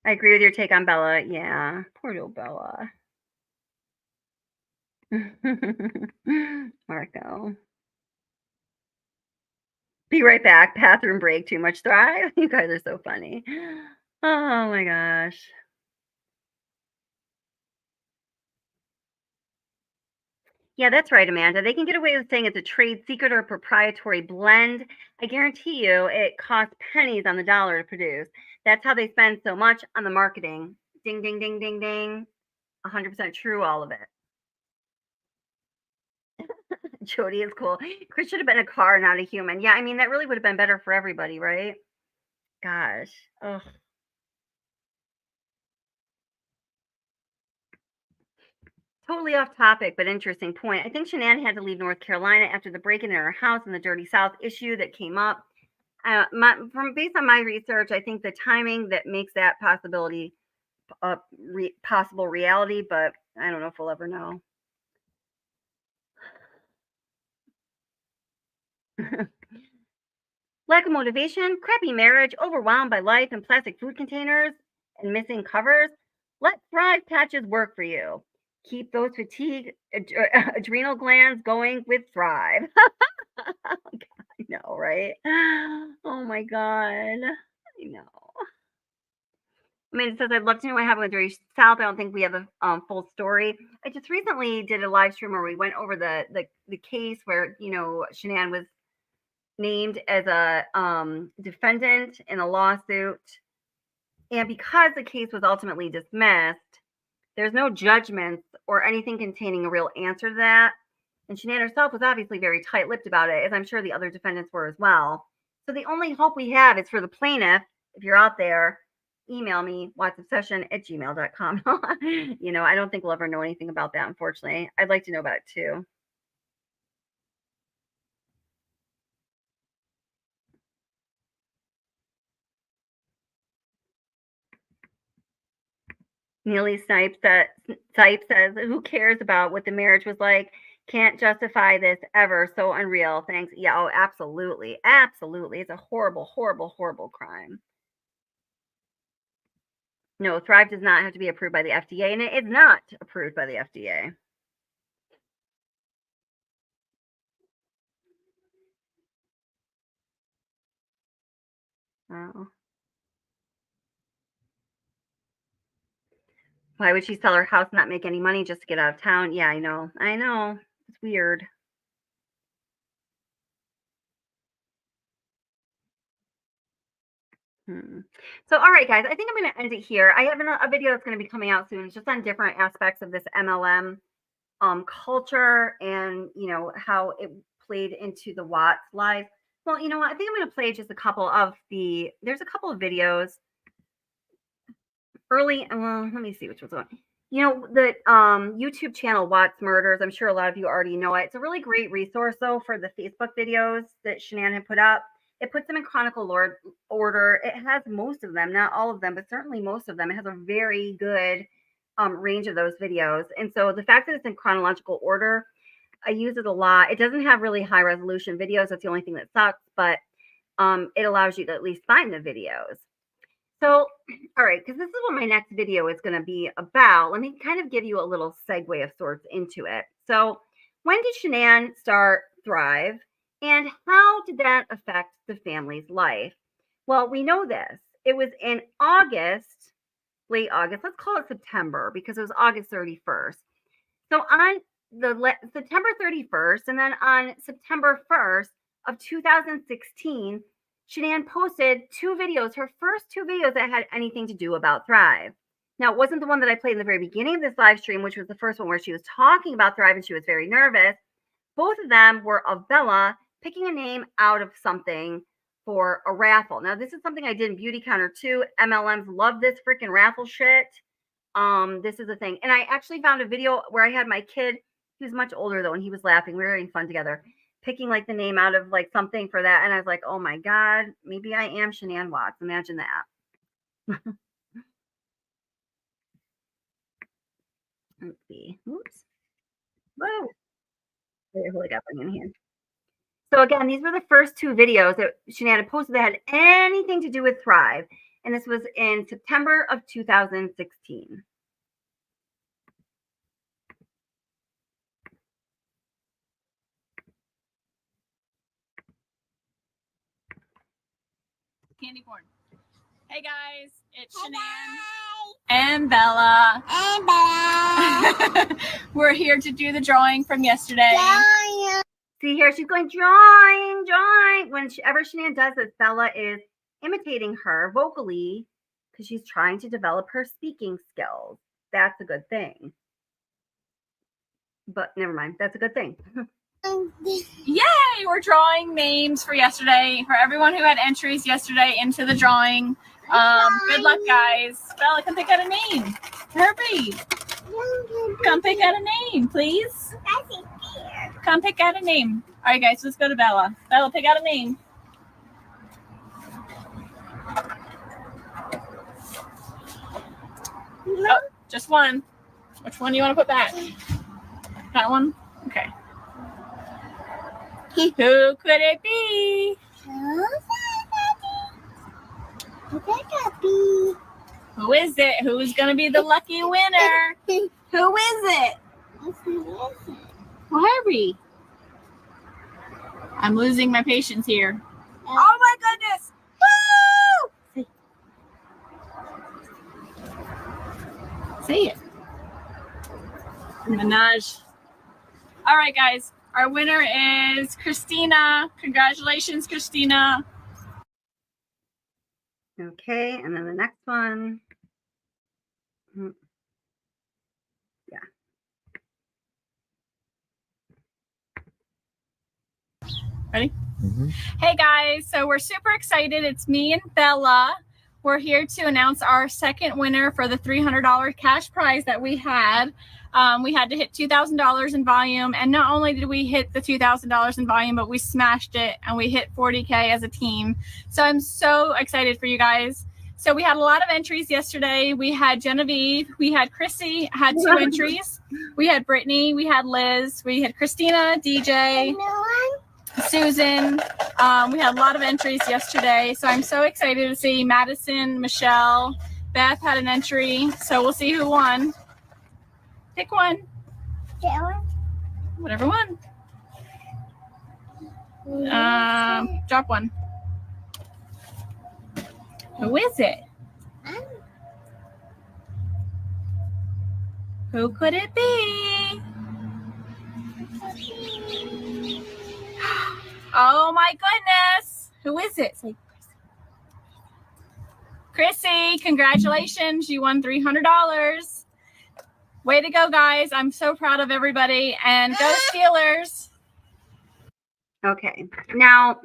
I agree with your take on Bella. Yeah, poor little Bella. Marco. Be right back. Bathroom break. Too much Thrive. You guys are so funny. Oh my gosh. Yeah, that's right, Amanda. They can get away with saying it's a trade secret or a proprietary blend. I guarantee you it costs pennies on the dollar to produce. That's how they spend so much on the marketing. Ding, ding, ding, ding, ding. 100% true, all of it. Jody is cool. Chris should have been a car, not a human. Yeah, I mean, that really would have been better for everybody, right? Gosh. Ugh. Totally off topic, but interesting point. I think Shanann had to leave North Carolina after the break-in in her house and the Dirty South issue that came up. Based on my research, I think the timing that makes that possibility a possible reality, but I don't know if we'll ever know. Lack of motivation, crappy marriage, overwhelmed by life and plastic food containers, and missing covers. Let Thrive patches work for you. Keep those fatigue adrenal glands going with Thrive. I know, right? Oh Oh my God. I know. I mean, it says, I'd love to know what happened with Dirty South. I don't think we have a full story. I just recently did a live stream where we went over the case where, Shanann was named as a defendant in a lawsuit. And because the case was ultimately dismissed, there's no judgments or anything containing a real answer to that. And Shanann herself was obviously very tight-lipped about it, as I'm sure the other defendants were as well. So the only hope we have is for the plaintiff, if you're out there, email me, watsobsession@gmail.com. I don't think we'll ever know anything about that, unfortunately. I'd like to know about it too. Neely Snipes says, who cares about what the marriage was like? Can't justify this ever. So unreal. Thanks. Yeah, oh, absolutely. Absolutely. It's a horrible, horrible, horrible crime. No, Thrive does not have to be approved by the FDA, and it is not approved by the FDA. Oh. Why would she sell her house and not make any money just to get out of town? Yeah, I know. I know. It's weird. So, all right, guys, I think I'm going to end it here. I have a video that's going to be coming out soon. It's just on different aspects of this MLM culture and, how it played into the Watts life. Well, you know what? I think I'm going to play just a couple of there's a couple of videos early. Well, let me see which one's on. The YouTube channel Watts Murders. I'm sure a lot of you already know it. It's a really great resource, though, for the Facebook videos that Shanann had put up. It puts them in chronicle order. It has most of them, not all of them, but certainly most of them. It has a very good range of those videos. And so the fact that it's in chronological order, I use it a lot. It doesn't have really high resolution videos. That's the only thing that sucks, but it allows you to at least find the videos. So, all right, because this is what my next video is going to be about. Let me kind of give you a little segue of sorts into it. So, when did Shanann start Thrive, and how did that affect the family's life? Well, we know this. It was in August, late August. Let's call it September because it was August 31st. So, on the September 31st, and then on September 1st of 2016, Shanann posted 2 videos, her first 2 videos that had anything to do about Thrive. Now, it wasn't the one that I played in the very beginning of this live stream, which was the first one where she was talking about Thrive and she was very nervous. Both of them were of Bella picking a name out of something for a raffle. Now, this is something I did in Beauty Counter too. MLMs love this freaking raffle shit. This is a thing. And I actually found a video where I had my kid, he was much older though, and he was laughing. We were having fun together, picking like the name out of like something for that. And I was like, oh my God, maybe I am Shanann Watts. Imagine that. Let's see. Oops. Whoa. Hold it up in hand. So again, these were the first 2 videos that Shanann had posted that had anything to do with Thrive. And this was in September of 2016. Candy corn. Hey guys, it's Shanann and Bella. And Bella. We're here to do the drawing from yesterday. See here, she's going drawing. Whenever Shanann does this, Bella is imitating her vocally because she's trying to develop her speaking skills. That's a good thing. But never mind, that's a good thing. Yay! We're drawing names for yesterday. For everyone who had entries yesterday into the drawing. Good luck, guys. Bella, come pick out a name. Hurry. Come pick out a name, please. Come pick out a name. All right, guys, let's go to Bella. Bella, pick out a name. Oh, just one. Which one do you want to put back? That one? Okay. Who could it be? Who is it? Who's going to be the lucky winner? Who is it? Well, hurry. I'm losing my patience here. Oh my goodness. Say it. Minaj. All right, guys. Our winner is Christina. Congratulations, Christina. Okay, and then the next one. Yeah. Ready? Hey guys, so we're super excited. It's me and Bella. We're here to announce our second winner for the $300 cash prize that we had. We had to hit $2,000 in volume, and not only did we hit the $2,000 in volume, but we smashed it and we hit 40K as a team. So I'm so excited for you guys. So we had a lot of entries yesterday. We had Genevieve, we had Chrissy, had 2 entries. We had Brittany, we had Liz, we had Christina, DJ, Susan. We had a lot of entries yesterday, so I'm so excited to see Madison, Michelle, Beth had an entry, so we'll see who won. Pick one. Whatever one. Drop one. Who is it? Who could it be? Oh my goodness. Who is it? Say Chrissy, congratulations. You won $300. Way to go, guys. I'm so proud of everybody. And go Steelers. Okay. Now,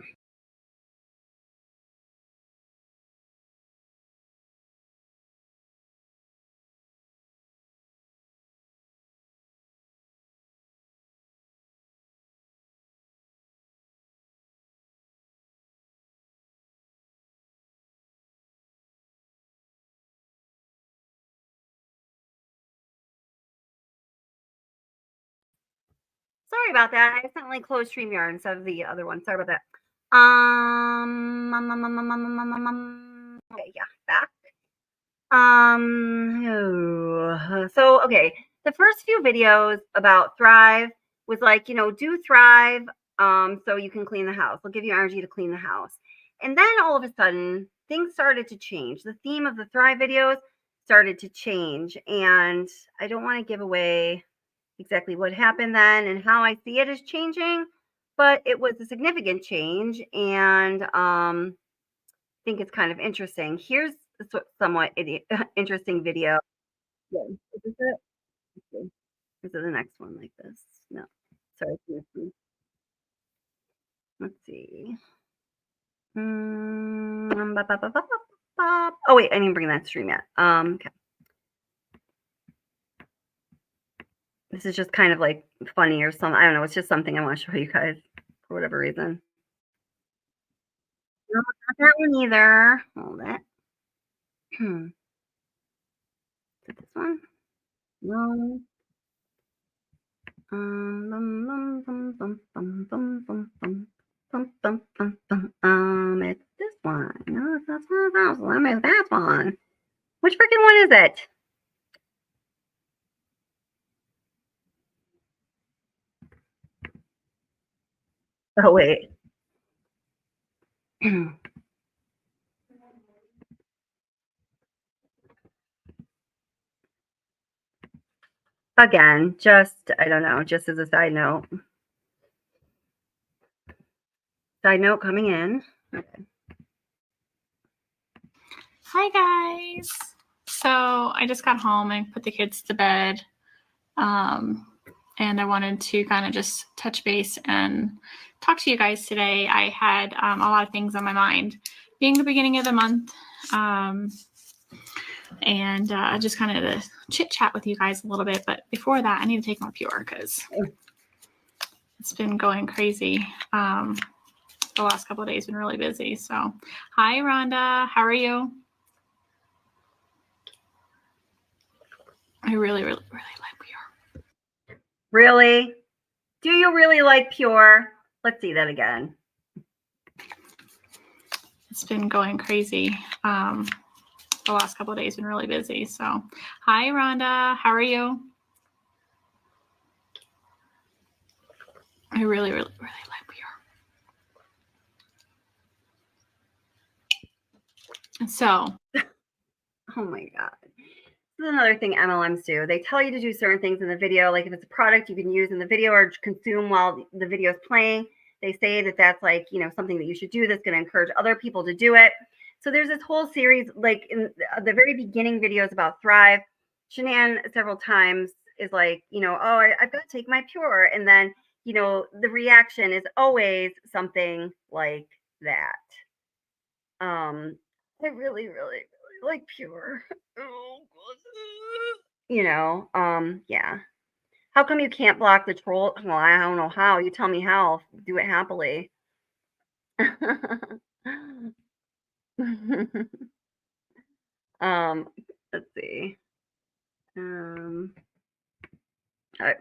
sorry about that. I accidentally closed StreamYard instead of the other one. Sorry about that. Okay, yeah, back. So okay, the first few videos about Thrive was like, do Thrive, so you can clean the house. It'll give you energy to clean the house. And then all of a sudden, things started to change. The theme of the Thrive videos started to change, and I don't want to give away exactly what happened then and how I see it is changing, but it was a significant change, and I think it's kind of interesting. Here's a somewhat interesting video. Yeah, is this it? Let's see. Is it the next one like this? No, sorry. Let's see. Oh wait, I didn't bring that stream yet. Okay. This is just kind of like funny or something. I don't know. It's just something I want to show you guys for whatever reason. No, not that one either. Hold it. Is it this one? No. It's this one. No, it's not that one. It's that one. Which freaking one is it? Oh wait. Again, just I don't know, just as a side note. Side note coming in. Okay. Hi, guys. So I just got home and put the kids to bed. And I wanted to kind of just touch base and talk to you guys today. I had a lot of things on my mind, being the beginning of the month, and just kind of to chit chat with you guys a little bit. But before that, I need to take my Pure because it's been going crazy. The last couple of days been really busy. So, hi, Rhonda. How are you? I really, really, really like Pure. Really? Do you really like Pure? Let's see that again. It's been going crazy. The last couple of days been really busy. So, hi, Rhonda. How are you? I really, really, really like Pure. So, oh my God. is another thing MLMs do. They tell you to do certain things in the video, like if it's a product you can use in the video or consume while the video is playing. They say that that's like, you know, something that you should do that's going to encourage other people to do it. So there's this whole series, like in the very beginning videos about Thrive, Shanann several times is like, you know, oh, I've got to take my Pure. And then, you know, the reaction is always something like that. I really, really, really like Pure. You know, yeah. How come you can't block the troll? Well, I don't know how. You tell me how. I'll do it happily. Let's see. I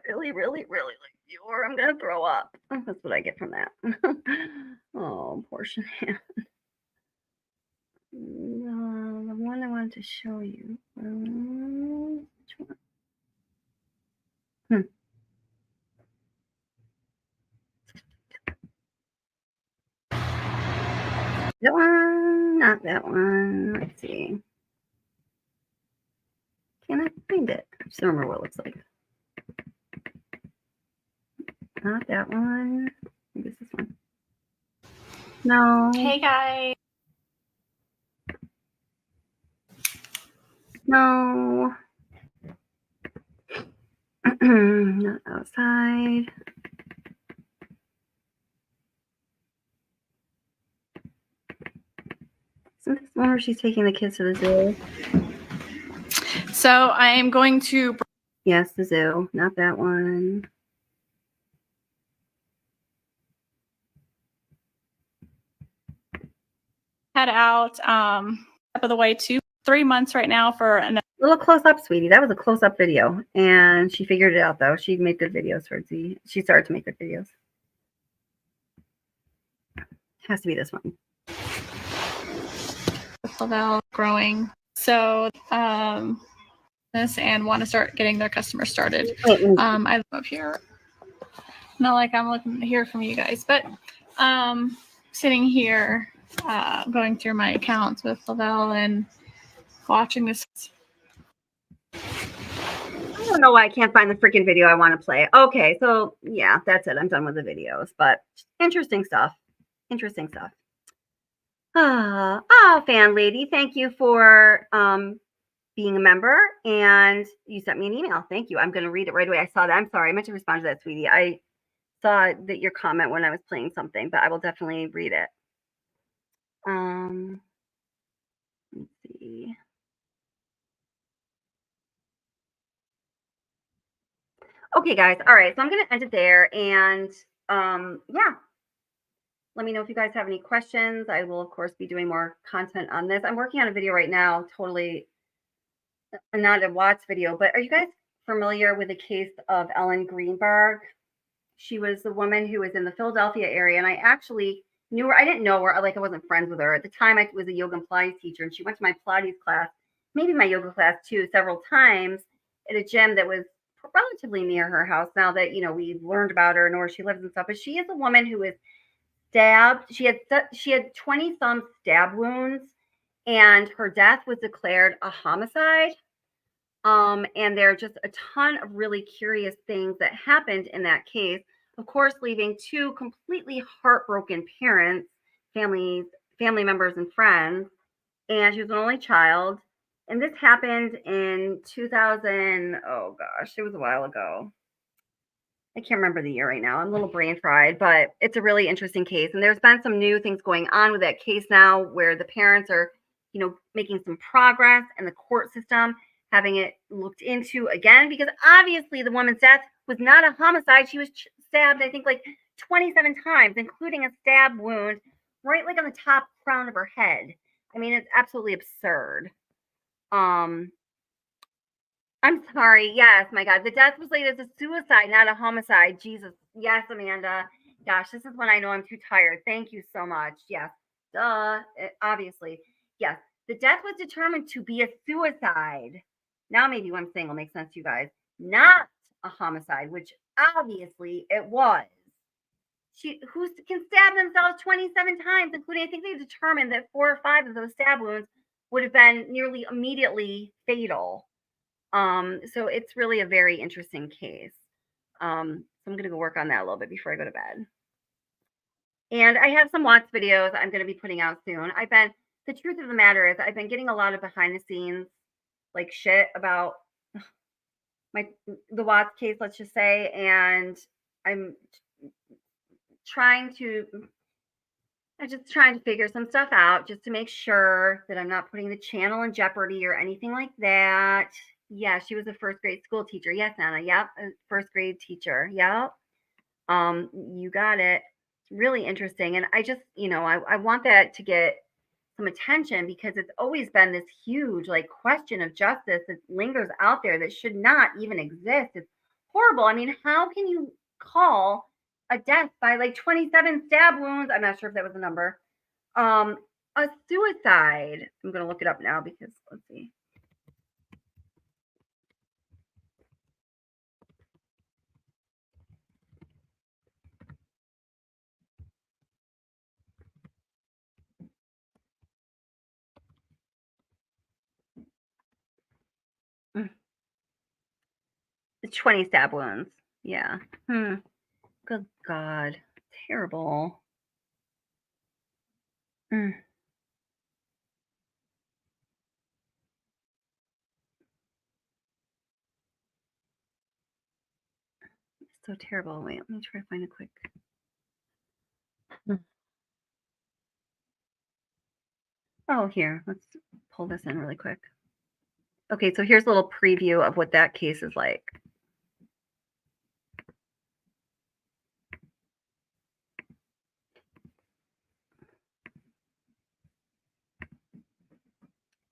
really, really, really like Pure. I'm gonna throw up. That's what I get from that. Oh, poor Shanann. The one I wanted to show you. Which one? That one, not that one. Let's see. Can I find it? I just don't remember what it looks like. Not that one. I think it's this one. No. Hey guys. No. Not outside. Isn't this one where she's taking the kids to the zoo? So I am going to. Yes, the zoo. Not that one. Head out up of the way 3 months right now for a little close up, sweetie. That was a close up video, and she figured it out though. She made good videos towards the. She started to make good videos. Has to be this one. Lavelle growing. So this and want to start getting their customers started. I live up here. Not like I'm looking to hear from you guys, but sitting here going through my accounts with Lavelle and watching this. I don't know why I can't find the freaking video I want to play. Okay, so yeah, that's it. I'm done with the videos, but interesting stuff. Interesting stuff. Oh, fan lady, thank you for being a member, and you sent me an email. Thank you. I'm going to read it right away. I saw that. I'm sorry. I meant to respond to that, sweetie. I saw that your comment when I was playing something, but I will definitely read it. Let's see. Okay, guys. All right. So I'm going to end it there. And yeah, let me know if you guys have any questions. I will, of course, be doing more content on this. I'm working on a video right now, totally not a Watts video, but are you guys familiar with the case of Ellen Greenberg? She was the woman who was in the Philadelphia area, and I actually knew her. I didn't know her. Like, I wasn't friends with her. At the time, I was a yoga and Pilates teacher, and she went to my Pilates class, maybe my yoga class too, several times at a gym that was relatively near her house. Now that, you know, we've learned about her and where she lives and stuff, but she is a woman who was stabbed. She had 20 some stab wounds, and her death was declared a homicide. And there are just a ton of really curious things that happened in that case, of course, leaving two completely heartbroken parents, family members and friends. And she was an only child. And this happened in 2000. Oh gosh, it was a while ago. I can't remember the year right now. I'm a little brain fried, but it's a really interesting case. And there's been some new things going on with that case now where the parents are, you know, making some progress in the court system, having it looked into again, because obviously the woman's death was not a homicide. She was stabbed, I think, like 27 times, including a stab wound right like on the top crown of her head. I mean, it's absolutely absurd. I'm sorry. Yes, my God. The death was laid as a suicide, not a homicide. Jesus. Yes, Amanda. Gosh, this is when I know I'm too tired. Thank you so much. Yes. Duh. Obviously. Yes. The death was determined to be a suicide. Now maybe what I'm saying will make sense to you guys. Not a homicide, which obviously it was. Who can stab themselves 27 times, including, I think they determined that 4 or 5 of those stab wounds would have been nearly immediately fatal. So it's really a very interesting case. So I'm going to go work on that a little bit before I go to bed. And I have some Watts videos I'm going to be putting out soon. The truth of the matter is I've been getting a lot of behind the scenes like shit about the Watts case, let's just say, and I'm just trying to figure some stuff out just to make sure that I'm not putting the channel in jeopardy or anything like that. Yeah, she was a first grade school teacher. Yes, Anna. Yep, a first grade teacher. Yep. You got it. It's really interesting. And I just, I want that to get some attention because it's always been this huge like question of justice that lingers out there that should not even exist. It's horrible. I mean, how can you call a death by like 27 stab wounds? I'm not sure if that was a number. A suicide. I'm gonna look it up now because let's see. The 20 stab wounds. Yeah. Good God. Terrible. So terrible. Wait, let me try to find a quick. Oh, here. Let's pull this in really quick. Okay, so here's a little preview of what that case is like.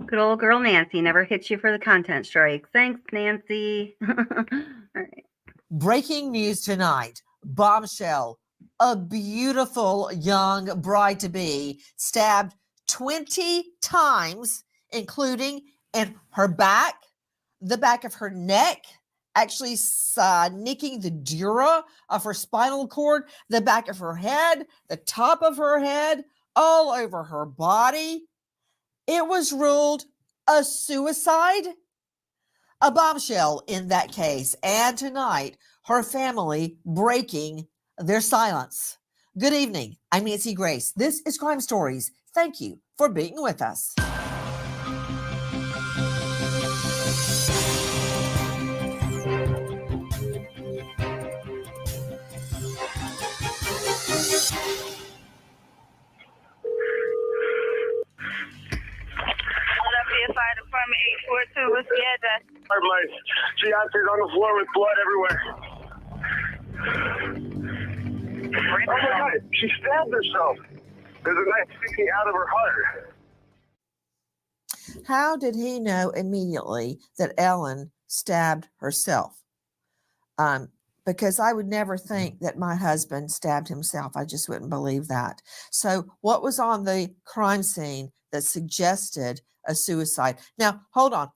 Good old girl Nancy never hits you for the content strike. Thanks, Nancy. All right. Breaking news tonight. Bombshell. A beautiful young bride-to-be stabbed 20 times, including in her back, the back of her neck, actually nicking the dura of her spinal cord, the back of her head, the top of her head, all over her body. It was ruled a suicide. A bombshell in that case. And tonight, her family breaking their silence. Good evening. I'm Nancy Grace. This is Crime Stories. Thank you for being with us. Fire Department 842. What's the address? My fiance's on the floor with blood everywhere. Oh my God, she stabbed herself. There's a knife sticking out of her heart. How did he know immediately that Ellen stabbed herself? Because I would never think that my husband stabbed himself. I just wouldn't believe that. So what was on the crime scene that suggested a suicide? Now, hold on.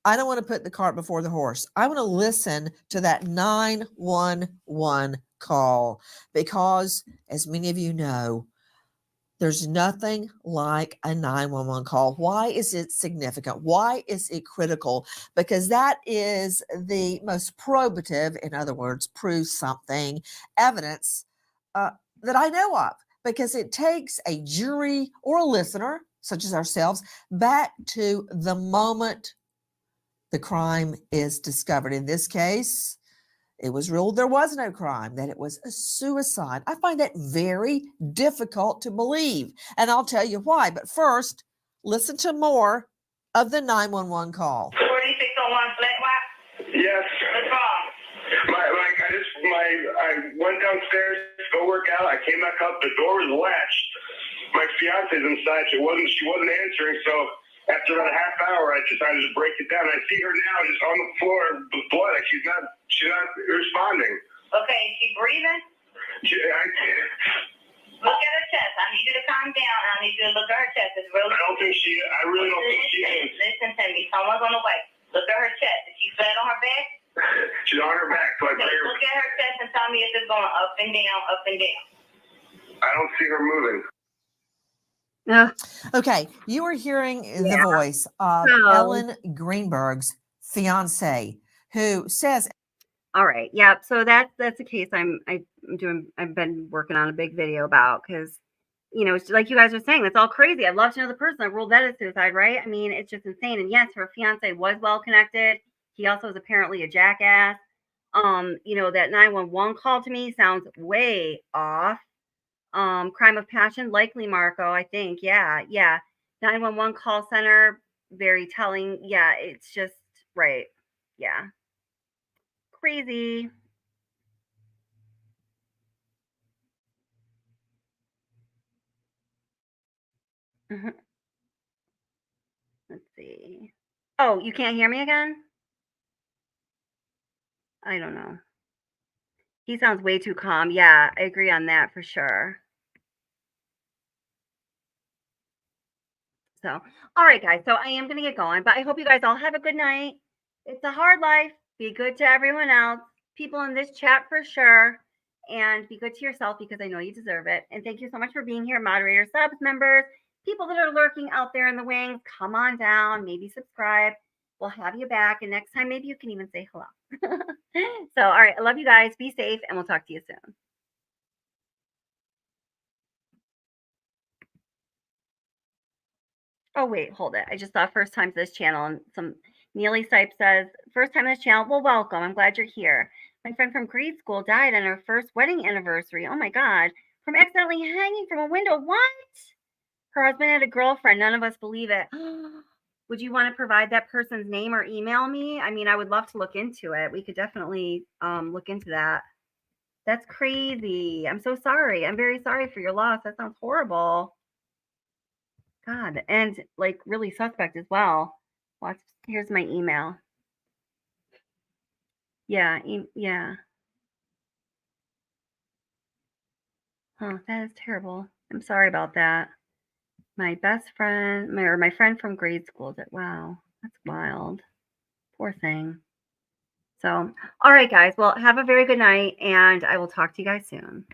I don't want to put the cart before the horse. I want to listen to that 911 call because, as many of you know, there's nothing like a 911 call. Why is it significant? Why is it critical? Because that is the most probative, in other words, proves something, evidence that I know of, because it takes a jury or a listener, such as ourselves, back to the moment the crime is discovered. In this case, it was ruled there was no crime, that it was a suicide. I find that very difficult to believe, and I'll tell you why. But first, listen to more of the 911 call. 4601 Flat Rock? Yes. What's wrong? I went downstairs to go work out. I came back up. The door was latched. My fiance's inside. She wasn't answering, so after about a half hour, I decided to break it down. I see her now just on the floor with blood. Like she's not responding. Okay, is she breathing? Look at her chest. I need you to calm down. I need you to look at her chest. It's really. I really don't think she is. Listen to me. Someone's on the way. Look at her chest. Is she flat on her back? She's on her back. So okay, look at her chest and tell me if it's going up and down, up and down. I don't see her moving. Okay, you are hearing the voice of Ellen Greenberg's fiance who says, all right. Yep. So that's a case I've been working on a big video about, because it's like you guys are saying, that's all crazy. I'd love to know the person that ruled that as suicide, right? I mean, it's just insane. And yes, her fiance was well connected. He also is apparently a jackass. That 911 call to me sounds way off. Crime of passion, likely Marco, I think. Yeah. 911 call center, very telling. Yeah, it's just right. Yeah. Crazy. Let's see. Oh, you can't hear me again? I don't know. He sounds way too calm. Yeah, I agree on that for sure. So, all right, guys. So I am going to get going, but I hope you guys all have a good night. It's a hard life. Be good to everyone else, people in this chat for sure, and be good to yourself, because I know you deserve it. And thank you so much for being here, moderators, subs, members, people that are lurking out there in the wings. Come on down, maybe subscribe. We'll have you back, and next time maybe you can even say hello. So, all right, I love you guys. Be safe, and we'll talk to you soon. Oh, wait, hold it. I just saw first time to this channel, and some Neely Stipe says, first time to this channel. Well, welcome. I'm glad you're here. My friend from grade school died on her first wedding anniversary. Oh my God. From accidentally hanging from a window. What? Her husband had a girlfriend. None of us believe it. Would you want to provide that person's name or email me? I mean, I would love to look into it. We could definitely look into that. That's crazy. I'm so sorry. I'm very sorry for your loss. That sounds horrible. God, and like really suspect as well. Watch, here's my email. Yeah, yeah. Huh, that is terrible. I'm sorry about that. My best friend, my friend from grade school did. Wow, that's wild. Poor thing. So, all right, guys. Well, have a very good night, and I will talk to you guys soon.